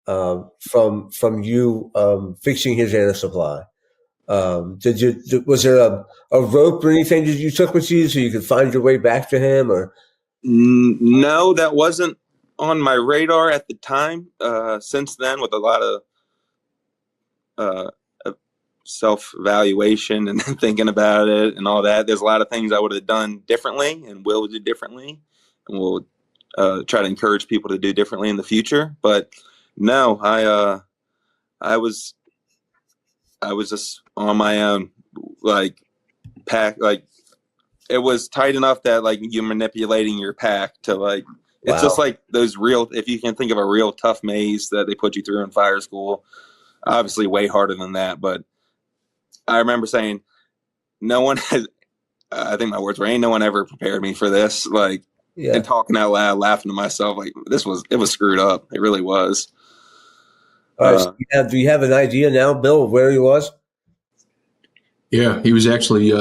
from you fixing his air supply. Was there a rope or anything that you took with you so you could find your way back to him? Or no, that wasn't on my radar at the time. Since then, with a lot of self-evaluation and thinking about it and all that, there's a lot of things I would have done differently and will do differently, and we'll try to encourage people to do differently in the future. But no, I was just on my own, like, pack, like, it was tight enough that, like, you're manipulating your pack to, like, it's wow. Just like those real, if you can think of a real tough maze that they put you through in fire school, obviously way harder than that. But I remember saying, no one has, I think my words were, ain't no one ever prepared me for this. Like, and talking out loud, laughing to myself, like, it was screwed up. It really was. All right, so do you have an idea now, Bill, of where he was? Yeah, he was actually,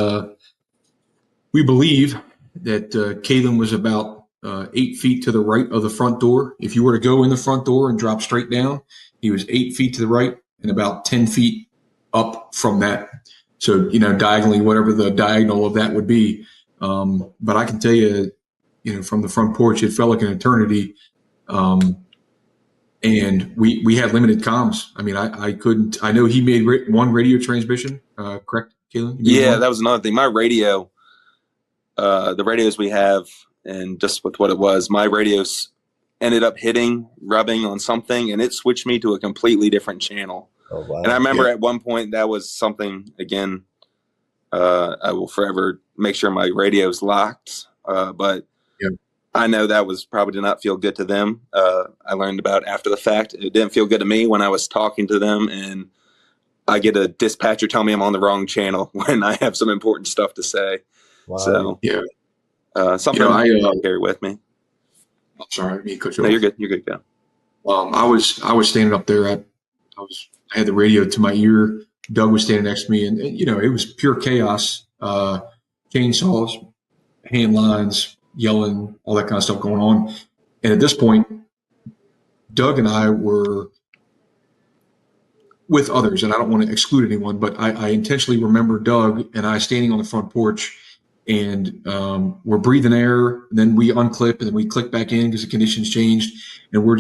we believe that Kaylin was about 8 feet to the right of the front door. If you were to go in the front door and drop straight down, he was 8 feet to the right and about 10 feet up from that. So, diagonally, whatever the diagonal of that would be. But I can tell you, from the front porch, it felt like an eternity. And we had limited comms. I couldn't, I know he made one radio transmission, correct, Kaylin? Yeah, that was another thing. My radio, the radios we have, and just with what it was, my radios ended up rubbing on something, and it switched me to a completely different channel. Oh, wow. And I remember at one point that was something, again, I will forever make sure my radio's locked. But I know that was probably did not feel good to them. I learned about after the fact. It didn't feel good to me when I was talking to them, and I get a dispatcher tell me I'm on the wrong channel when I have some important stuff to say. Wow. So something I carry with me. I'm sorry, me cut you No, off. you're good. You're good. Go. I was standing up there. I had the radio to my ear. Doug was standing next to me, and it was pure chaos. Chainsaws, hand lines, yelling, all that kind of stuff going on. And at this point, Doug and I were with others, and I don't want to exclude anyone, but I intentionally remember Doug and I standing on the front porch, and we're breathing air, and then we unclip, and then we click back in because the conditions changed, and we're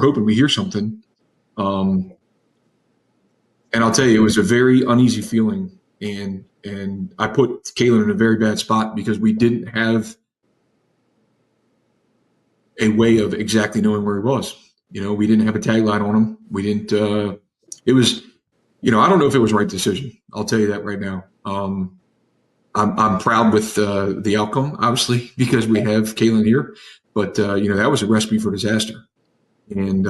hoping we hear something. And I'll tell you, it was a very uneasy feeling, and I put Kaylin in a very bad spot because we didn't have a way of exactly knowing where he was. We didn't have a tagline on him. We didn't. It was, I don't know if it was the right decision. I'll tell you that right now. I'm proud with the outcome, obviously, because we have Kaylin here. But that was a recipe for disaster. And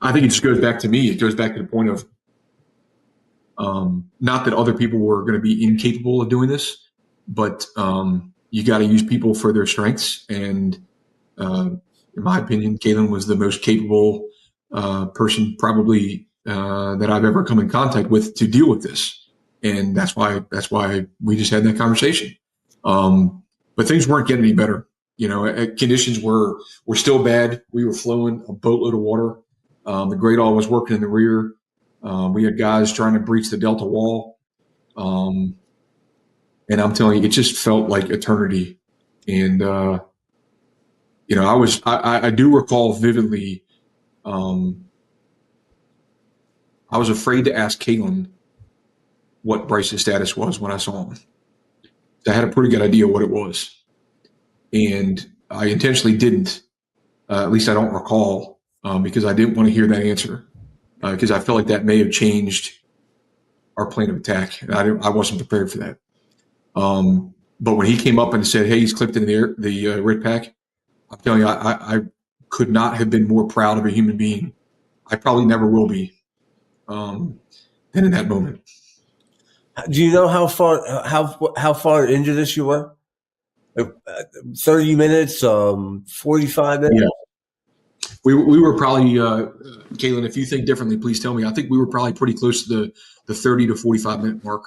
I think it just goes back to me. It goes back to the point of not that other people were going to be incapable of doing this, but you got to use people for their strengths. And in my opinion, Kaylin was the most capable person probably that I've ever come in contact with to deal with this. And that's why we just had that conversation. But things weren't getting any better. Conditions were still bad. We were flowing a boatload of water. The Great All was working in the rear. We had guys trying to breach the Delta wall. And I'm telling you, it just felt like eternity. And, I do recall vividly, I was afraid to ask Kaylin what Bryce's status was when I saw him. I had a pretty good idea what it was. And I intentionally didn't, at least I don't recall, because I didn't want to hear that answer, because I felt like that may have changed our plan of attack. And I wasn't prepared for that. But when he came up and said, hey, he's clipped in the RIT Pack, I'm telling you, I could not have been more proud of a human being. I probably never will be than in that moment. Do you know how far into this you were? 30 minutes, 45 minutes? Yeah. We were probably, Kaylin, if you think differently, please tell me. I think we were probably pretty close to the 30 to 45 minute mark.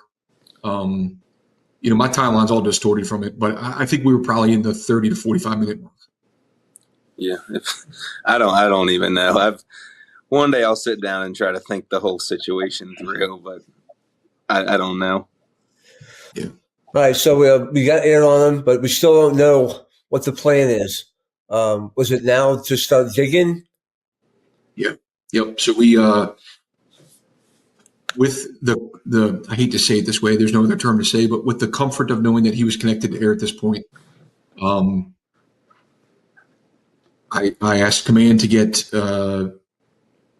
My timeline's all distorted from it, but I think we were probably in the 30 to 45 minute mark. Yeah. I don't even know. One day I'll sit down and try to think the whole situation through, but I don't know. Yeah. All right. So we got air on them, but we still don't know what the plan is. Was it now to start digging? Yeah. Yep. So we, with the, I hate to say it this way, there's no other term to say, but with the comfort of knowing that he was connected to air at this point, I asked command to get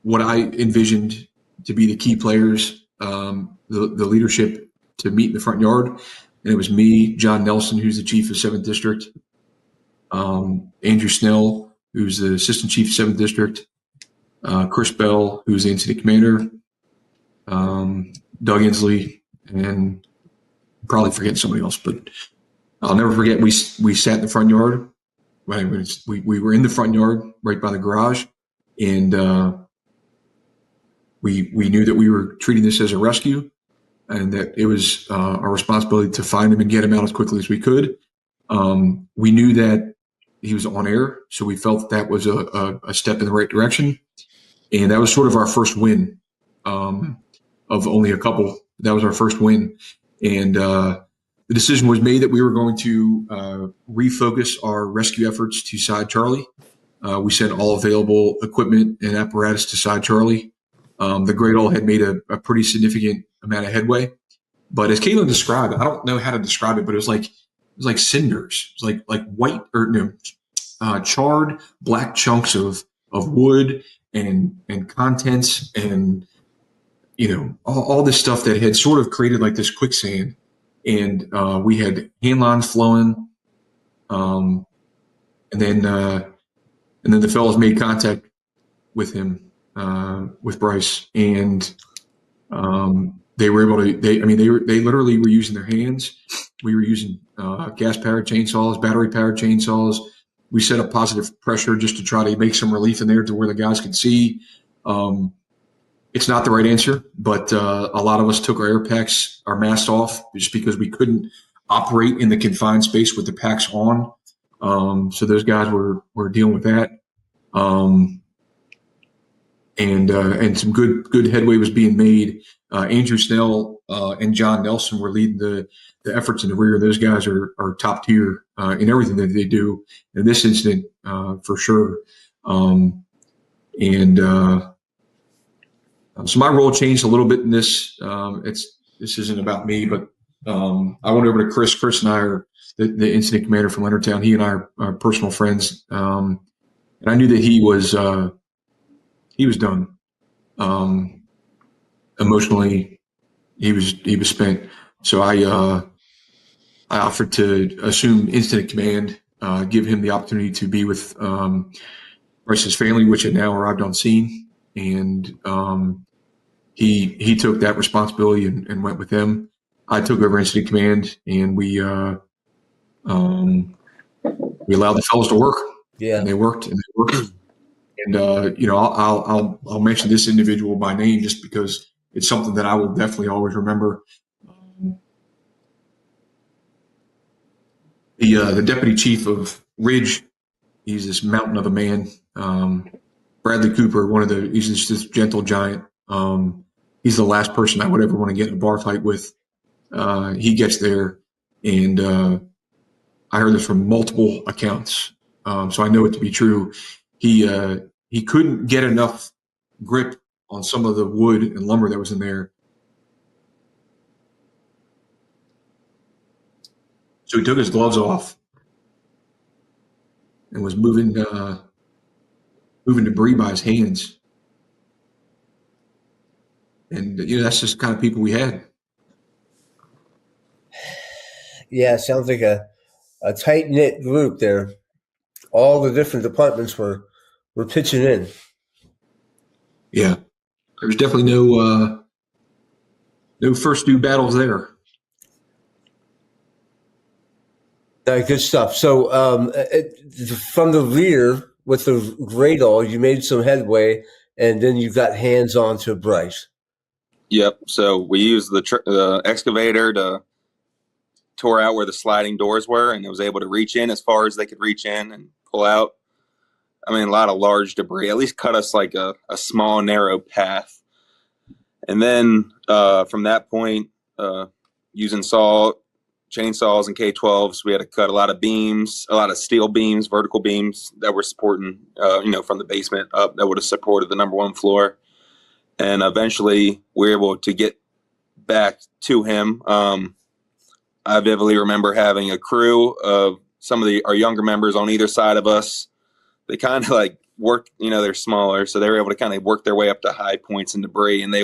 what I envisioned to be the key players, the leadership to meet in the front yard. And it was me, John Nelson, who's the chief of 7th District, Andrew Snell, who's the assistant chief of 7th District, Chris Bell, who's the incident commander, Doug Inslee, and probably forgetting somebody else, but I'll never forget we sat in the front yard. We were in the front yard right by the garage, and we knew that we were treating this as a rescue, and that it was our responsibility to find him and get him out as quickly as we could. We knew that he was on air, so we felt that was a step in the right direction, and that was sort of our first win of only a couple. That was our first win, and the decision was made that we were going to refocus our rescue efforts to Side Charlie. We sent all available equipment and apparatus to Side Charlie. The Great All had made a pretty significant amount of headway, but as Kaylin described, I don't know how to describe it, but it was like cinders. It was like white or charred black chunks of wood and contents and all this stuff that had sort of created like this quicksand. And we had hand lines flowing, and then the fellows made contact with him, with Bryce, and they were able to. They literally were using their hands. We were using gas-powered chainsaws, battery-powered chainsaws. We set up positive pressure just to try to make some relief in there to where the guys could see. It's not the right answer, but a lot of us took our air packs, our masks off, just because we couldn't operate in the confined space with the packs on. So those guys were dealing with that. and some good headway was being made. Andrew Snell and John Nelson were leading the efforts in the rear. Those guys are top tier in everything that they do. In this incident, for sure. So my role changed a little bit in this. This isn't about me, but I went over to Chris. Chris and I are the incident commander from Leonardtown. He and I are personal friends, and I knew that he was done. Emotionally, he was spent. So I offered to assume incident command, give him the opportunity to be with Bryce's family, which had now arrived on scene, and he took that responsibility and went with them. I took over incident command, and we allowed the fellows to work. Yeah, and they worked. And I'll mention this individual by name just because it's something that I will definitely always remember. The deputy chief of Ridge, he's this mountain of a man. Bradley Cooper, he's just this gentle giant. He's the last person I would ever want to get in a bar fight with. He gets there, and I heard this from multiple accounts, so I know it to be true. He couldn't get enough grip on some of the wood and lumber that was in there, so he took his gloves off and was moving debris by his hands. And that's just the kind of people we had. Yeah, it sounds like a tight-knit group there. All the different departments were pitching in. Yeah, there's definitely no first due battles there. Good stuff. So from the rear with the radar, you made some headway, and then you got hands on to Bryce. Yep. So we used the excavator to tore out where the sliding doors were, and it was able to reach in as far as they could reach in and pull out. I mean, a lot of large debris, at least cut us like a small, narrow path. And then from that point, using chainsaws and K-12s, we had to cut a lot of beams, a lot of steel beams, vertical beams that were supporting, from the basement up that would have supported the number one floor. And eventually we were able to get back to him. I vividly remember having a crew of some of our younger members on either side of us. They kind of like worked, they're smaller, so they were able to kind of work their way up to high points in debris. And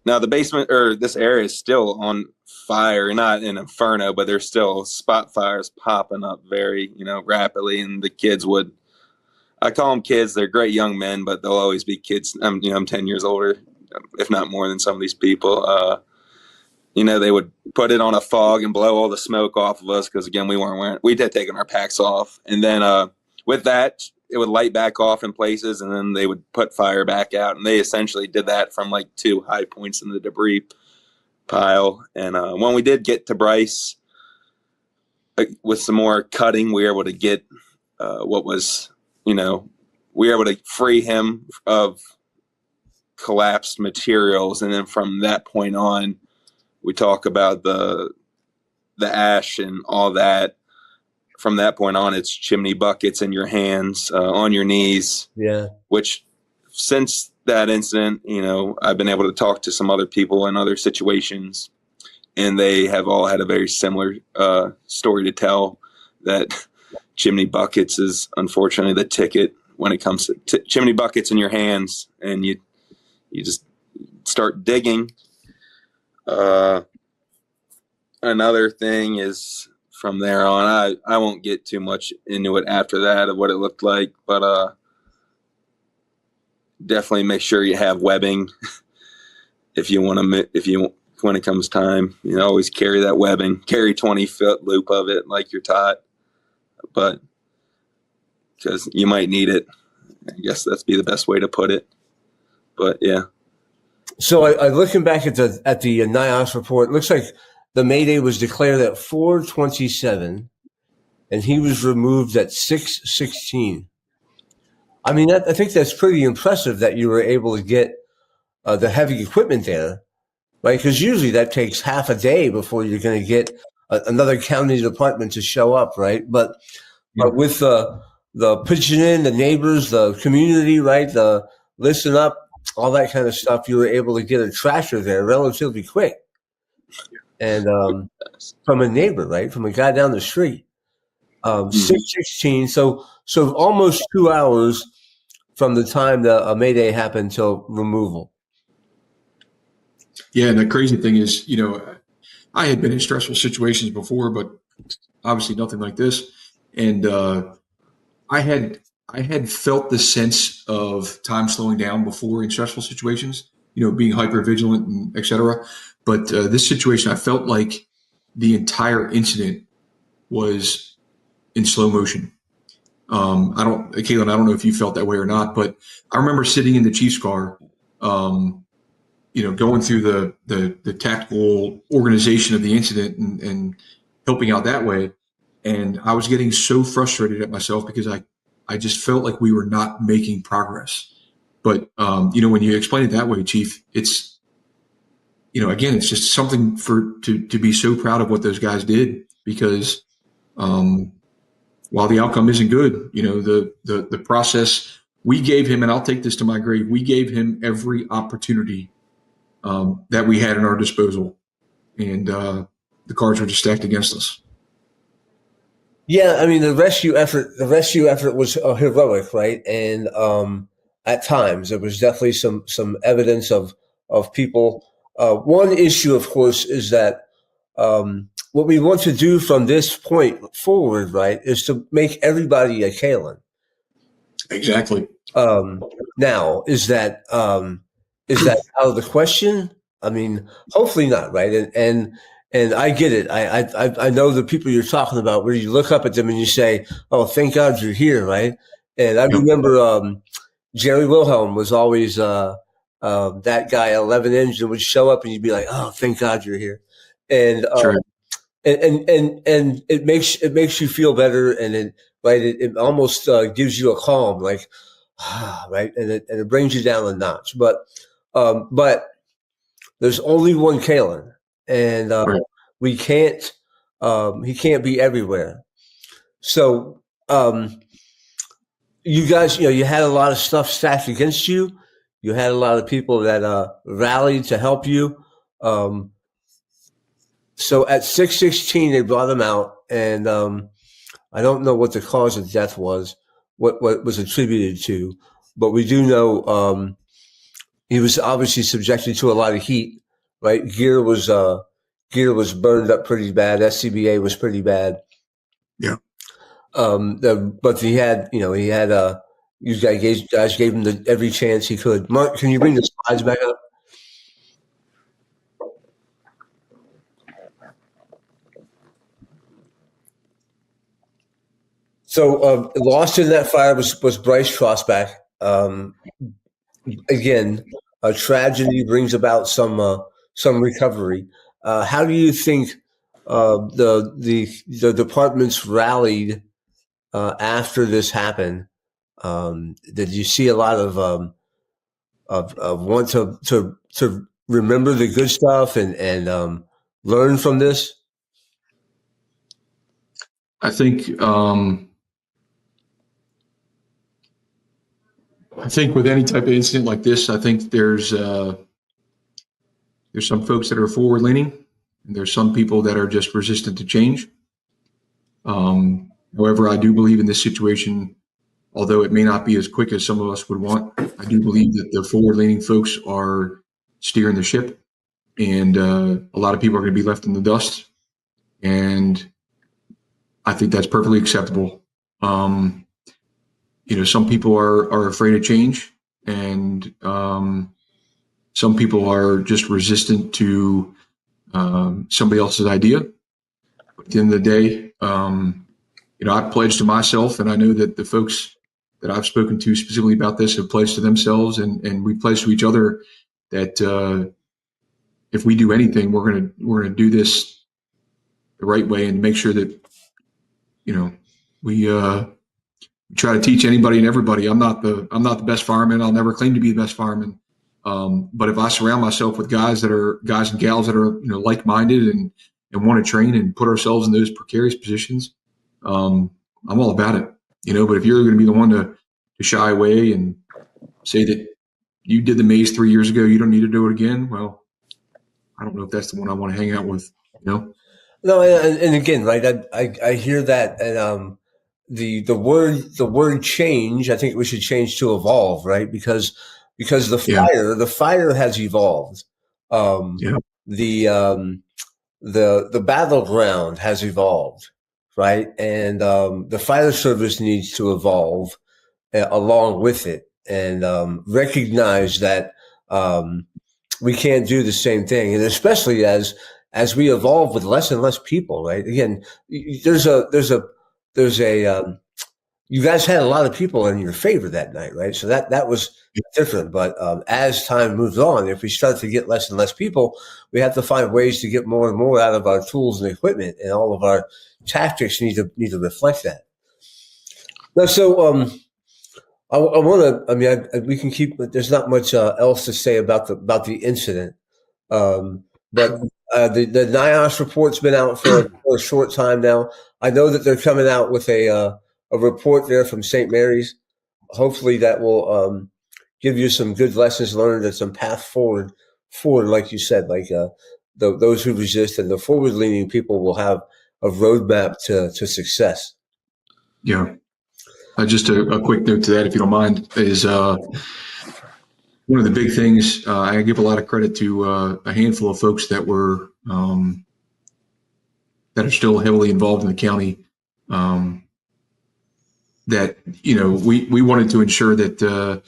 now the basement or this area is still on fire, not an inferno, but there's still spot fires popping up very, rapidly. And the kids I call them kids. They're great young men, but they'll always be kids. I'm 10 years older, if not more than some of these people. They would put it on a fog and blow all the smoke off of us because, again, we had taken our packs off. And then with that, it would light back off in places, and then they would put fire back out. And they essentially did that from like 2 high points in the debris pile. And when we did get to Bryce, with some more cutting, we were able to get we were able to free him of collapsed materials. And then from that point on, we talk about the ash and all that. From that point on, it's chimney buckets in your hands, on your knees. Yeah. Which, since that incident, I've been able to talk to some other people in other situations, and they have all had a very similar story to tell. That chimney buckets is unfortunately the ticket when it comes to chimney buckets in your hands, and you just start digging. Another thing is, from there on, I won't get too much into it after that of what it looked like, but definitely make sure you have webbing when it comes time, always carry that webbing, carry 20-foot loop of it like you're taught, but because you might need it. I guess that's be the best way to put it, but yeah. So I looking back at the NIOS report, it looks like the Mayday was declared at 4:27, and he was removed at 6:16. I mean, I think that's pretty impressive that you were able to get the heavy equipment there, right? Because usually that takes half a day before you're going to get another county department to show up, right? But with the pitching in, the neighbors, the community, right? The listen up, all that kind of stuff, you were able to get a tractor there relatively quick. And from a neighbor, right? From a guy down the street. 6:16, so almost 2 hours from the time the Mayday happened till removal. Yeah, and the crazy thing is, I had been in stressful situations before, but obviously nothing like this. And I had felt the sense of time slowing down before in stressful situations, being hyper vigilant and et cetera. But this situation, I felt like the entire incident was in slow motion. Kaylin, I don't know if you felt that way or not, but I remember sitting in the Chiefs car, going through the tactical organization of the incident and helping out that way. And I was getting so frustrated at myself because I just felt like we were not making progress. But, when you explain it that way, Chief, it's, again, it's just something to be so proud of what those guys did, because while the outcome isn't good, the process, we gave him, and I'll take this to my grave, we gave him every opportunity that we had in our disposal. And the cards were just stacked against us. Yeah, I mean, the rescue effort was heroic, right? And at times there was definitely some evidence of people. One issue, of course, is that what we want to do from this point forward, right, is to make everybody a Kaylin. Exactly. Now, is that out of the question? I mean, hopefully not, right? And I get it. I know the people you're talking about, where you look up at them and you say, "Oh, thank God you're here," right? And I remember Jerry Wilhelm was always that guy. 11 engine would show up, and you'd be like, "Oh, thank God you're here," and Sure. and it makes you feel better, and it almost gives you a calm, like right, and it brings you down a notch. But there's only one Kaylin, and Right. we can't. He can't be everywhere. So you guys, you had a lot of stuff stacked against you. You had a lot of people that rallied to help you. So at 6:16, they brought him out, and I don't know what the cause of death was, what was attributed to, but we do know he was obviously subjected to a lot of heat. Right, gear was burned up pretty bad. SCBA was pretty bad. Yeah. But you guys gave him every chance he could. Mark, can you bring the slides back up? So lost in that fire was Brice Trossbach. Again, a tragedy brings about some recovery. How do you think the departments rallied after this happened? Did you see a lot of want to remember the good stuff and learn from this? I think with any type of incident like this, I think there's some folks that are forward leaning, and there's some people that are just resistant to change. However, I do believe in this situation, although it may not be as quick as some of us would want, I do believe that the forward leaning folks are steering the ship, and a lot of people are going to be left in the dust. And I think that's perfectly acceptable. Some people are afraid of change, and some people are just resistant to somebody else's idea. But at the end of the day, I pledged to myself, and I know that the folks that I've spoken to specifically about this have pledged to themselves, and we pledged to each other that if we do anything, we're gonna do this the right way and make sure that we try to teach anybody and everybody. I'm not the best fireman. I'll never claim to be the best fireman. But if I surround myself with guys and gals that are, like-minded and want to train and put ourselves in those precarious positions, I'm all about it. But if you're going to be the one to shy away and say that you did the maze 3 years ago, you don't need to do it again. Well, I don't know if that's the one I want to hang out with, No, and again, right? I hear that, and the word change. I think we should change to evolve, right? Because the fire has evolved. The battleground has evolved, right? And the fire service needs to evolve along with it, and recognize that we can't do the same thing, and especially as we evolve with less and less people, right? Again, there's a you guys had a lot of people in your favor that night, right? So that was different. But as time moves on, if we start to get less and less people, we have to find ways to get more and more out of our tools and equipment, and all of our tactics need to reflect that. Now, so I want to. I mean, we can keep. There's not much else to say about the incident, but the NIOSH report's been out for a short time now. I know that they're coming out with a report there from St. Mary's. Hopefully, that will give you some good lessons learned and some path forward, like you said, like those who resist and the forward-leaning people will have a roadmap to success. Yeah. Just a quick note to that, if you don't mind, is one of the big things. I give a lot of credit to a handful of folks that were that are still heavily involved in the county. That we wanted to ensure that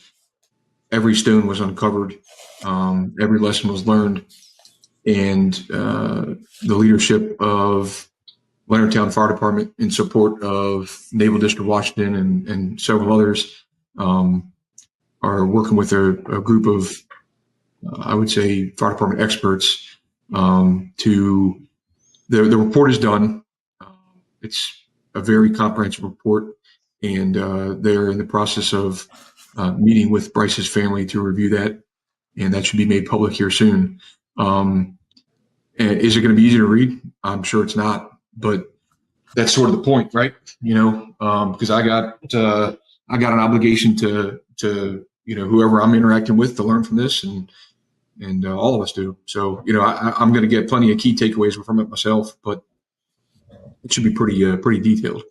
every stone was uncovered, every lesson was learned, and the leadership of Leonardtown Fire Department, in support of Naval District of Washington and several others, are working with a group of, I would say, fire department experts. The report is done. It's a very comprehensive report, and they're in the process of meeting with Bryce's family to review that, and that should be made public here soon. And is it going to be easy to read? I'm sure it's not. But that's sort of the point, right? Because I got an obligation to whoever I'm interacting with to learn from this, and all of us do. So I'm going to get plenty of key takeaways from it myself, but it should be pretty detailed.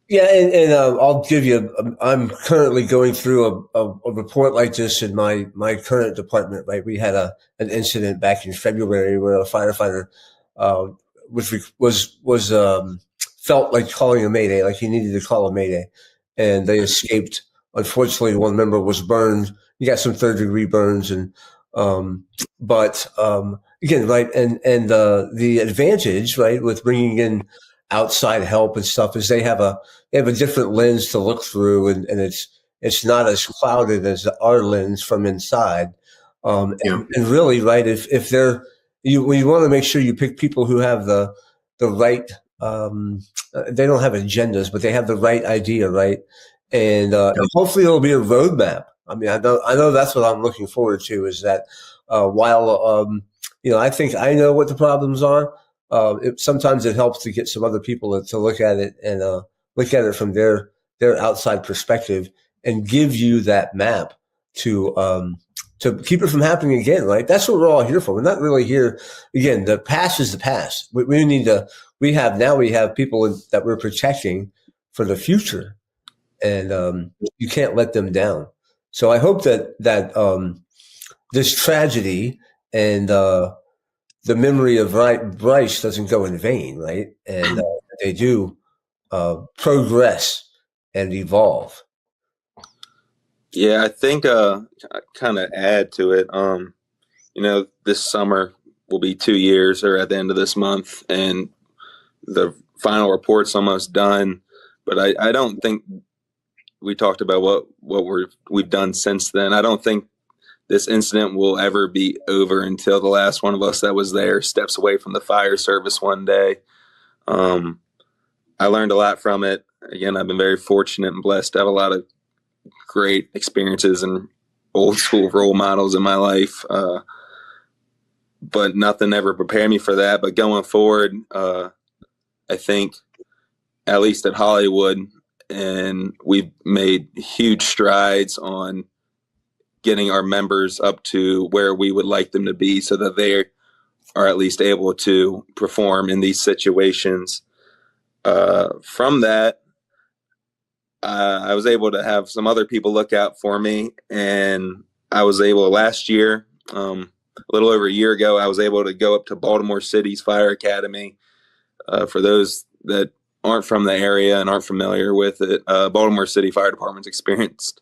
Yeah, and I'll give you. I'm currently going through a report like this in my current department. Right, we had an incident back in February where a firefighter was felt like calling a mayday, like he needed to call a mayday, and they escaped. Unfortunately, one member was burned. He got some third-degree burns, and but again, right, and the advantage, right, with bringing in outside help and stuff is they have a different lens to look through, and it's not as clouded as our lens from inside. And really, right, if they're you want to make sure you pick people who have the right. They don't have agendas, but they have the right idea, right? And hopefully it'll be a roadmap. I mean, I know that's what I'm looking forward to. Is that while I think I know what the problems are. Sometimes it helps to get some other people to look at it and look at it from their outside perspective and give you that map to keep it from happening again, right? That's what we're all here for. We're not really here. Again, the past is the past. We have people that we're protecting for the future, and you can't let them down. So I hope that this tragedy and the memory of Bryce doesn't go in vain, right? And they do progress and evolve. Yeah, I think kind of add to it. This summer will be 2 years, or at the end of this month, and the final report's almost done. But I don't think we talked about what we've done since then. I don't think this incident will ever be over until the last one of us that was there steps away from the fire service one day. I learned a lot from it. again, I've been very fortunate and blessed to have a lot of great experiences and old school role models in my life. But nothing ever prepared me for that. But going forward, I think at least at Hollywood, and we've made huge strides on getting our members up to where we would like them to be so that they are at least able to perform in these situations. From that, I was able to have some other people look out for me, and I was able last year, a little over a year ago, I was able to go up to Baltimore City's Fire Academy. For those that aren't from the area and aren't familiar with it, Baltimore City Fire Department's experienced,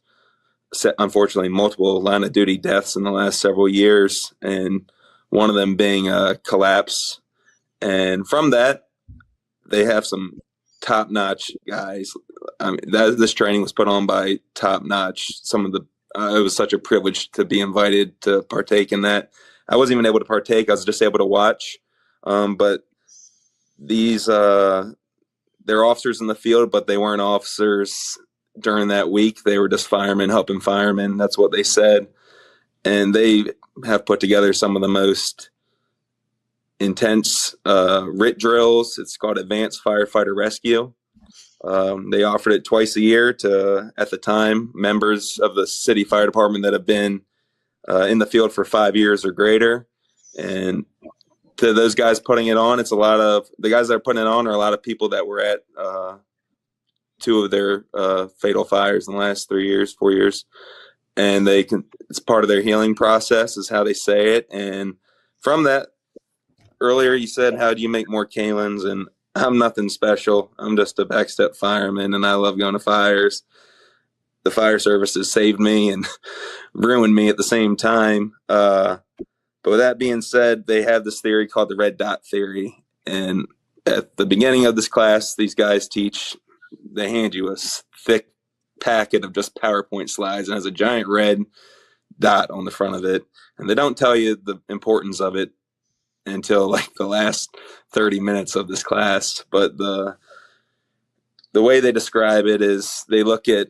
unfortunately, multiple line of duty deaths in the last several years, and one of them being a collapse. And from that, they have some top-notch guys. I mean, this training was put on by top-notch. Some of the it was such a privilege to be invited to partake in that. I wasn't even able to partake. I was just able to watch. But these they're officers in the field, but they weren't officers during that week. They were just firemen helping firemen. That's what they said. And they have put together some of the most intense RIT drills. It's called Advanced Firefighter Rescue. They offered it twice a year to, at the time, members of the city fire department that have been in the field for 5 years or greater. And to those guys putting it on, it's a lot of the guys that are putting it on are a lot of people that were at two of their fatal fires in the last 3 years, 4 years. And it's part of their healing process is how they say it. And from that, earlier you said, how do you make more Kaylins? And I'm nothing special. I'm just a backstep fireman, and I love going to fires. The fire service has saved me and ruined me at the same time. But with that being said, they have this theory called the red dot theory. And at the beginning of this class, these guys they hand you a thick packet of just PowerPoint slides and has a giant red dot on the front of it. And they don't tell you the importance of it until like the last 30 minutes of this class. But the way they describe it is they look at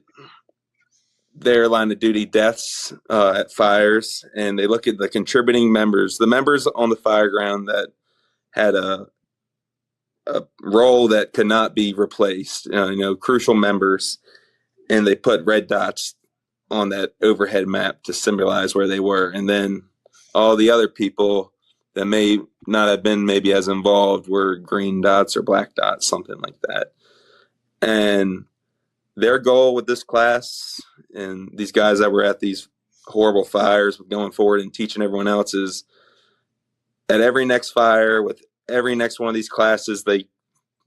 their line of duty deaths at fires, and they look at the contributing members, the members on the fire ground that had a role that could not be replaced, crucial members, and they put red dots on that overhead map to symbolize where they were. And then all the other people that may not have been maybe as involved were green dots or black dots, something like that. And their goal with this class and these guys that were at these horrible fires going forward and teaching everyone else is at every next fire, with every next one of these classes, they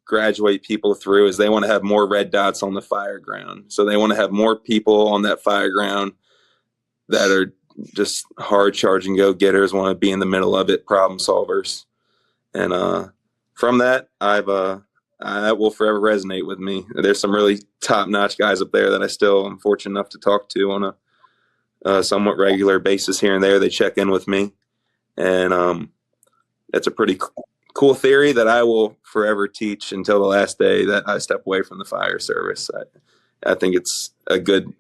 graduate people through is they want to have more red dots on the fire ground. So they want to have more people on that fire ground that are just hard charging go-getters, want to be in the middle of it, problem solvers. And from that, that will forever resonate with me. There's some really top-notch guys up there that I still am fortunate enough to talk to on a somewhat regular basis here and there. They check in with me. And it's a pretty cool theory that I will forever teach until the last day that I step away from the fire service. I think it's a good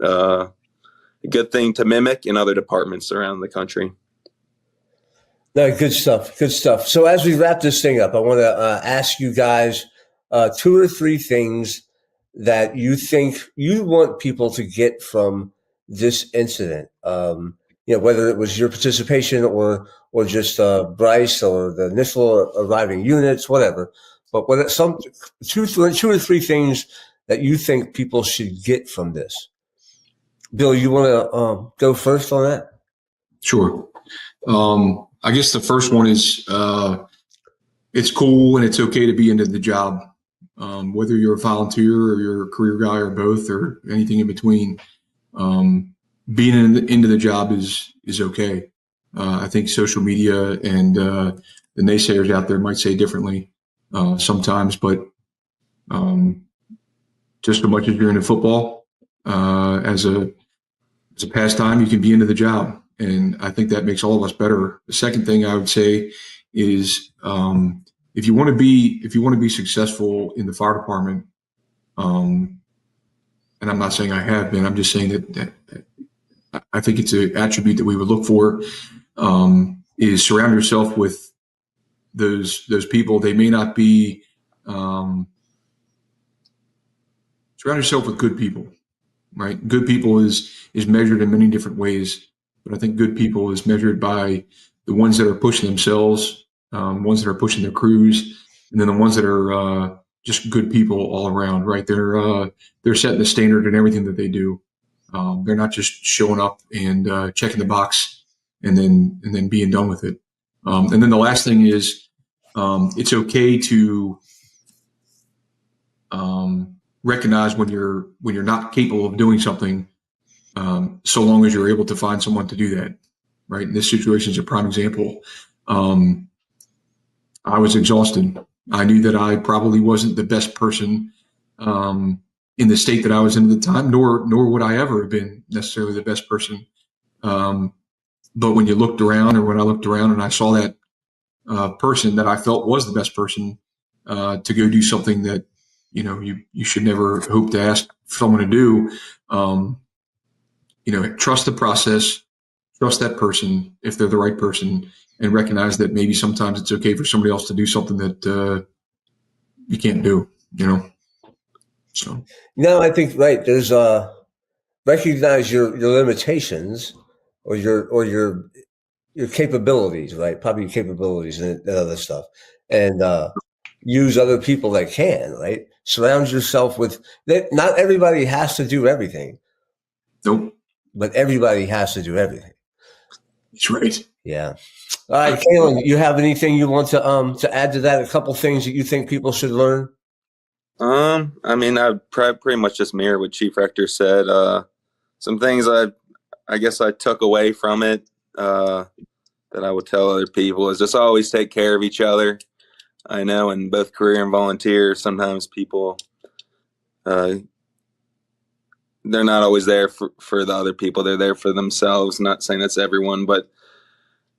thing to mimic in other departments around the country. No, good stuff. Good stuff. So as we wrap this thing up, I want to ask you guys 2 or 3 things that you think you want people to get from this incident. Whether it was your participation or just Bryce or the initial arriving units, whatever. But whether two or three things that you think people should get from this. Bill, you want to go first on that? Sure. I guess the first one is it's cool and it's okay to be into the job, whether you're a volunteer or you're a career guy or both or anything in between. Being into the job is okay. I think social media and the naysayers out there might say differently sometimes, but just as much as you're into football, as a pastime, you can be into the job, and I think that makes all of us better. The second thing I would say is if you want to be successful in the fire department, And I'm not saying I have been. I'm just saying that I think it's an attribute that we would look for, is surround yourself with those people. They may not be, surround yourself with good people, right? Good people is measured in many different ways, but I think good people is measured by the ones that are pushing themselves, ones that are pushing their crews, and then the ones that are just good people all around, right? They're setting the standard in everything that they do. They're not just showing up and checking the box and then being done with it. And then the last thing is, it's okay to recognize when you're not capable of doing something, so long as you're able to find someone to do that, right? And this situation is a prime example. I was exhausted. I knew that I probably wasn't the best person in the state that I was in at the time, nor would I ever have been necessarily the best person. But when you looked around, or when I looked around and I saw that person that I felt was the best person to go do something that, you should never hope to ask someone to do, trust the process, trust that person if they're the right person, and recognize that maybe sometimes it's okay for somebody else to do something that you can't do, So. No, I think, right. There's recognize your limitations or your capabilities, right? Probably your capabilities and other stuff, and use other people that can, right? Surround yourself with that. Not everybody has to do everything. Nope. But everybody has to do everything. That's right. Yeah. All right, Kaylin, you have anything you want to add to that? A couple things that you think people should learn? I mean, I pretty much just mirror what Chief Rector said. Some things I guess I took away from it that I would tell other people is just always take care of each other. I know in both career and volunteer, sometimes people, they're not always there for the other people. They're there for themselves. Not saying that's everyone, but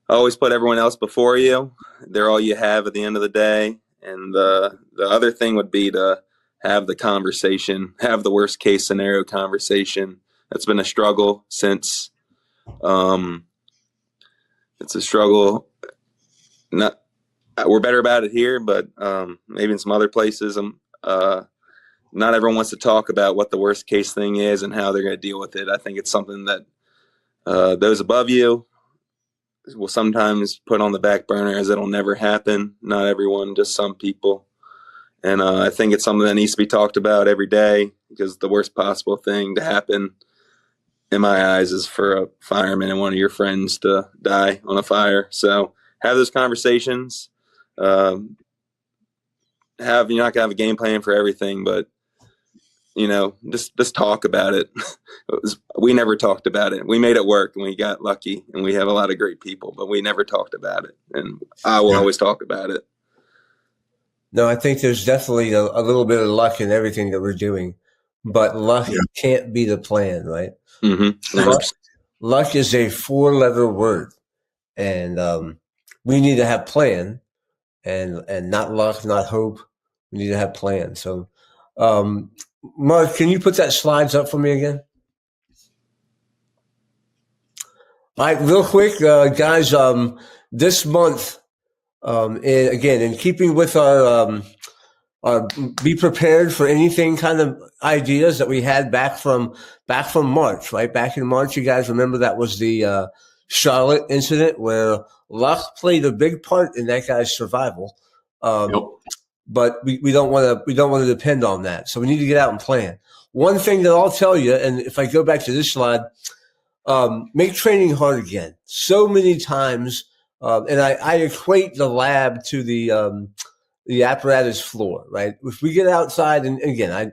always put everyone else before you. They're all you have at the end of the day. And the other thing would be to have the conversation, have the worst case scenario conversation. That's been a struggle since. It's a struggle. We're better about it here, but maybe in some other places, not everyone wants to talk about what the worst case thing is and how they're going to deal with it. I think it's something that those above you will sometimes put on the back burner, as it'll never happen. Not everyone, just some people. And I think it's something that needs to be talked about every day, because the worst possible thing to happen, in my eyes, is for a fireman and one of your friends to die on a fire. So have those conversations. You're not going to have a game plan for everything, but just talk about it. We never talked about it. We made it work, and we got lucky, and we have a lot of great people, but we never talked about it. And I will always talk about it. No, I think there's definitely a little bit of luck in everything that we're doing, but luck can't be the plan, right? Mm-hmm. Luck is a 4-letter word, and we need to have plan, and not luck, not hope. We need to have plan. So, Mark, can you put that slides up for me again? All right, real quick, guys. This month, in keeping with our be prepared for anything kind of ideas that we had back from March, right? Back in March, you guys remember that was the Charlotte incident where luck played a big part in that guy's survival. But we don't want to depend on that. So we need to get out and plan. One thing that I'll tell you, and if I go back to this slide, make training hard again. So many times, and I equate the lab to the apparatus floor, right? If we get outside, and again,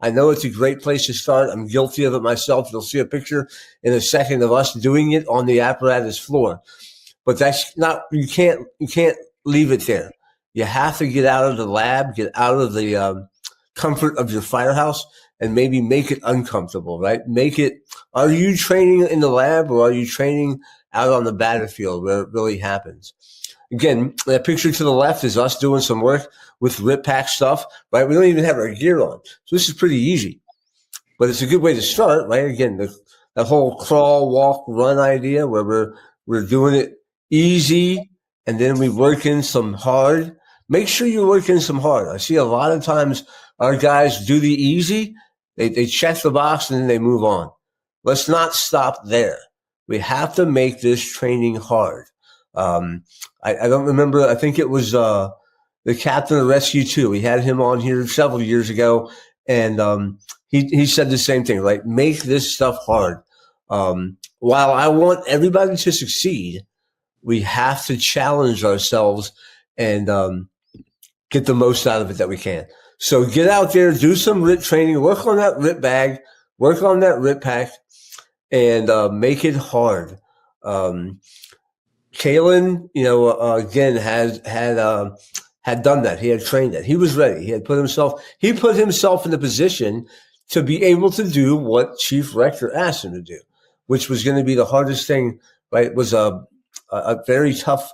I know it's a great place to start. I'm guilty of it myself. You'll see a picture in a second of us doing it on the apparatus floor, but that's not. You can't leave it there. You have to get out of the lab, get out of the comfort of your firehouse, and maybe make it uncomfortable, right? Are you training in the lab, or are you training out on the battlefield where it really happens? again, that picture to the left is us doing some work with RIT Pack stuff, right? We don't even have our gear on. So this is pretty easy, but it's a good way to start, right? Again, that whole crawl, walk, run idea where we're doing it easy and then we work in some hard. Make sure you work in some hard. I see a lot of times our guys do the easy. They check the box and then they move on. Let's not stop there. We have to make this training hard. I don't remember. I think it was the captain of Rescue 2. We had him on here several years ago, and he said the same thing, right? Make this stuff hard. While I want everybody to succeed, we have to challenge ourselves and get the most out of it that we can. So get out there, do some RIT training, work on that RIT bag, work on that RIT pack, and make it hard. Kaylin, again, had done that. He had trained that. He was ready. He had put himself in the position to be able to do what Chief Rector asked him to do, which was going to be the hardest thing, right? It was a very tough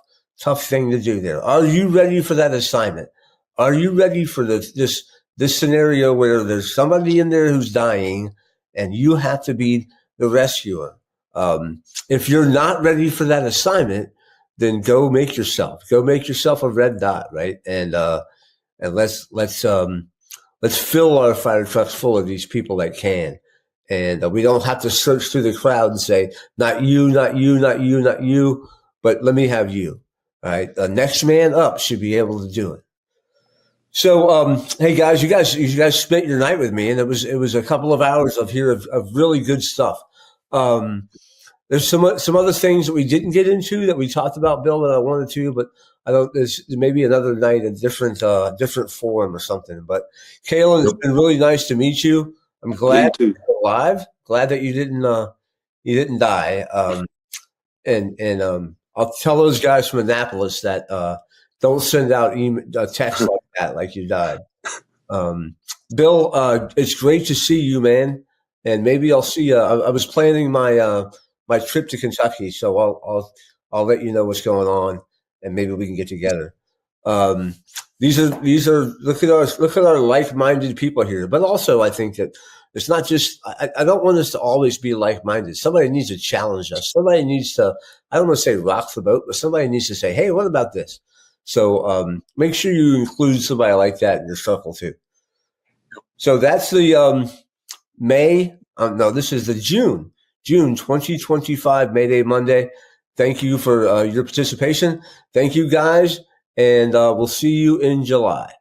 thing to do there. Are you ready for that assignment? Are you ready for this scenario where there's somebody in there who's dying and you have to be the rescuer? If you're not ready for that assignment, then go make yourself a red dot, right? And let's fill our fire trucks full of these people that can. And we don't have to search through the crowd and say, not you, not you, not you, not you, but let me have you, right? The next man up should be able to do it. So, hey guys, you guys spent your night with me, and it was a couple of hours of really good stuff. There's some other things that we didn't get into that we talked about, Bill, that I wanted to, but there's maybe another night in different forum or something. But Kaylin, it's been really nice to meet you. I'm glad you're alive. Glad that you didn't die. I'll tell those guys from Annapolis that don't send out text like that, like you died. Bill, it's great to see you, man. And maybe I'll see you. I was planning my trip to Kentucky, so I'll let you know what's going on, and maybe we can get together. These are look at our like-minded people here, but also I think that it's not just. I don't want us to always be like-minded. Somebody needs to challenge us. Somebody needs to. I don't want to say rock the boat, but somebody needs to say, "Hey, what about this?" So make sure you include somebody like that in your circle too. So that's the this is the June 2025 Mayday Monday. Thank you for your participation. Thank you guys, and we'll see you in July.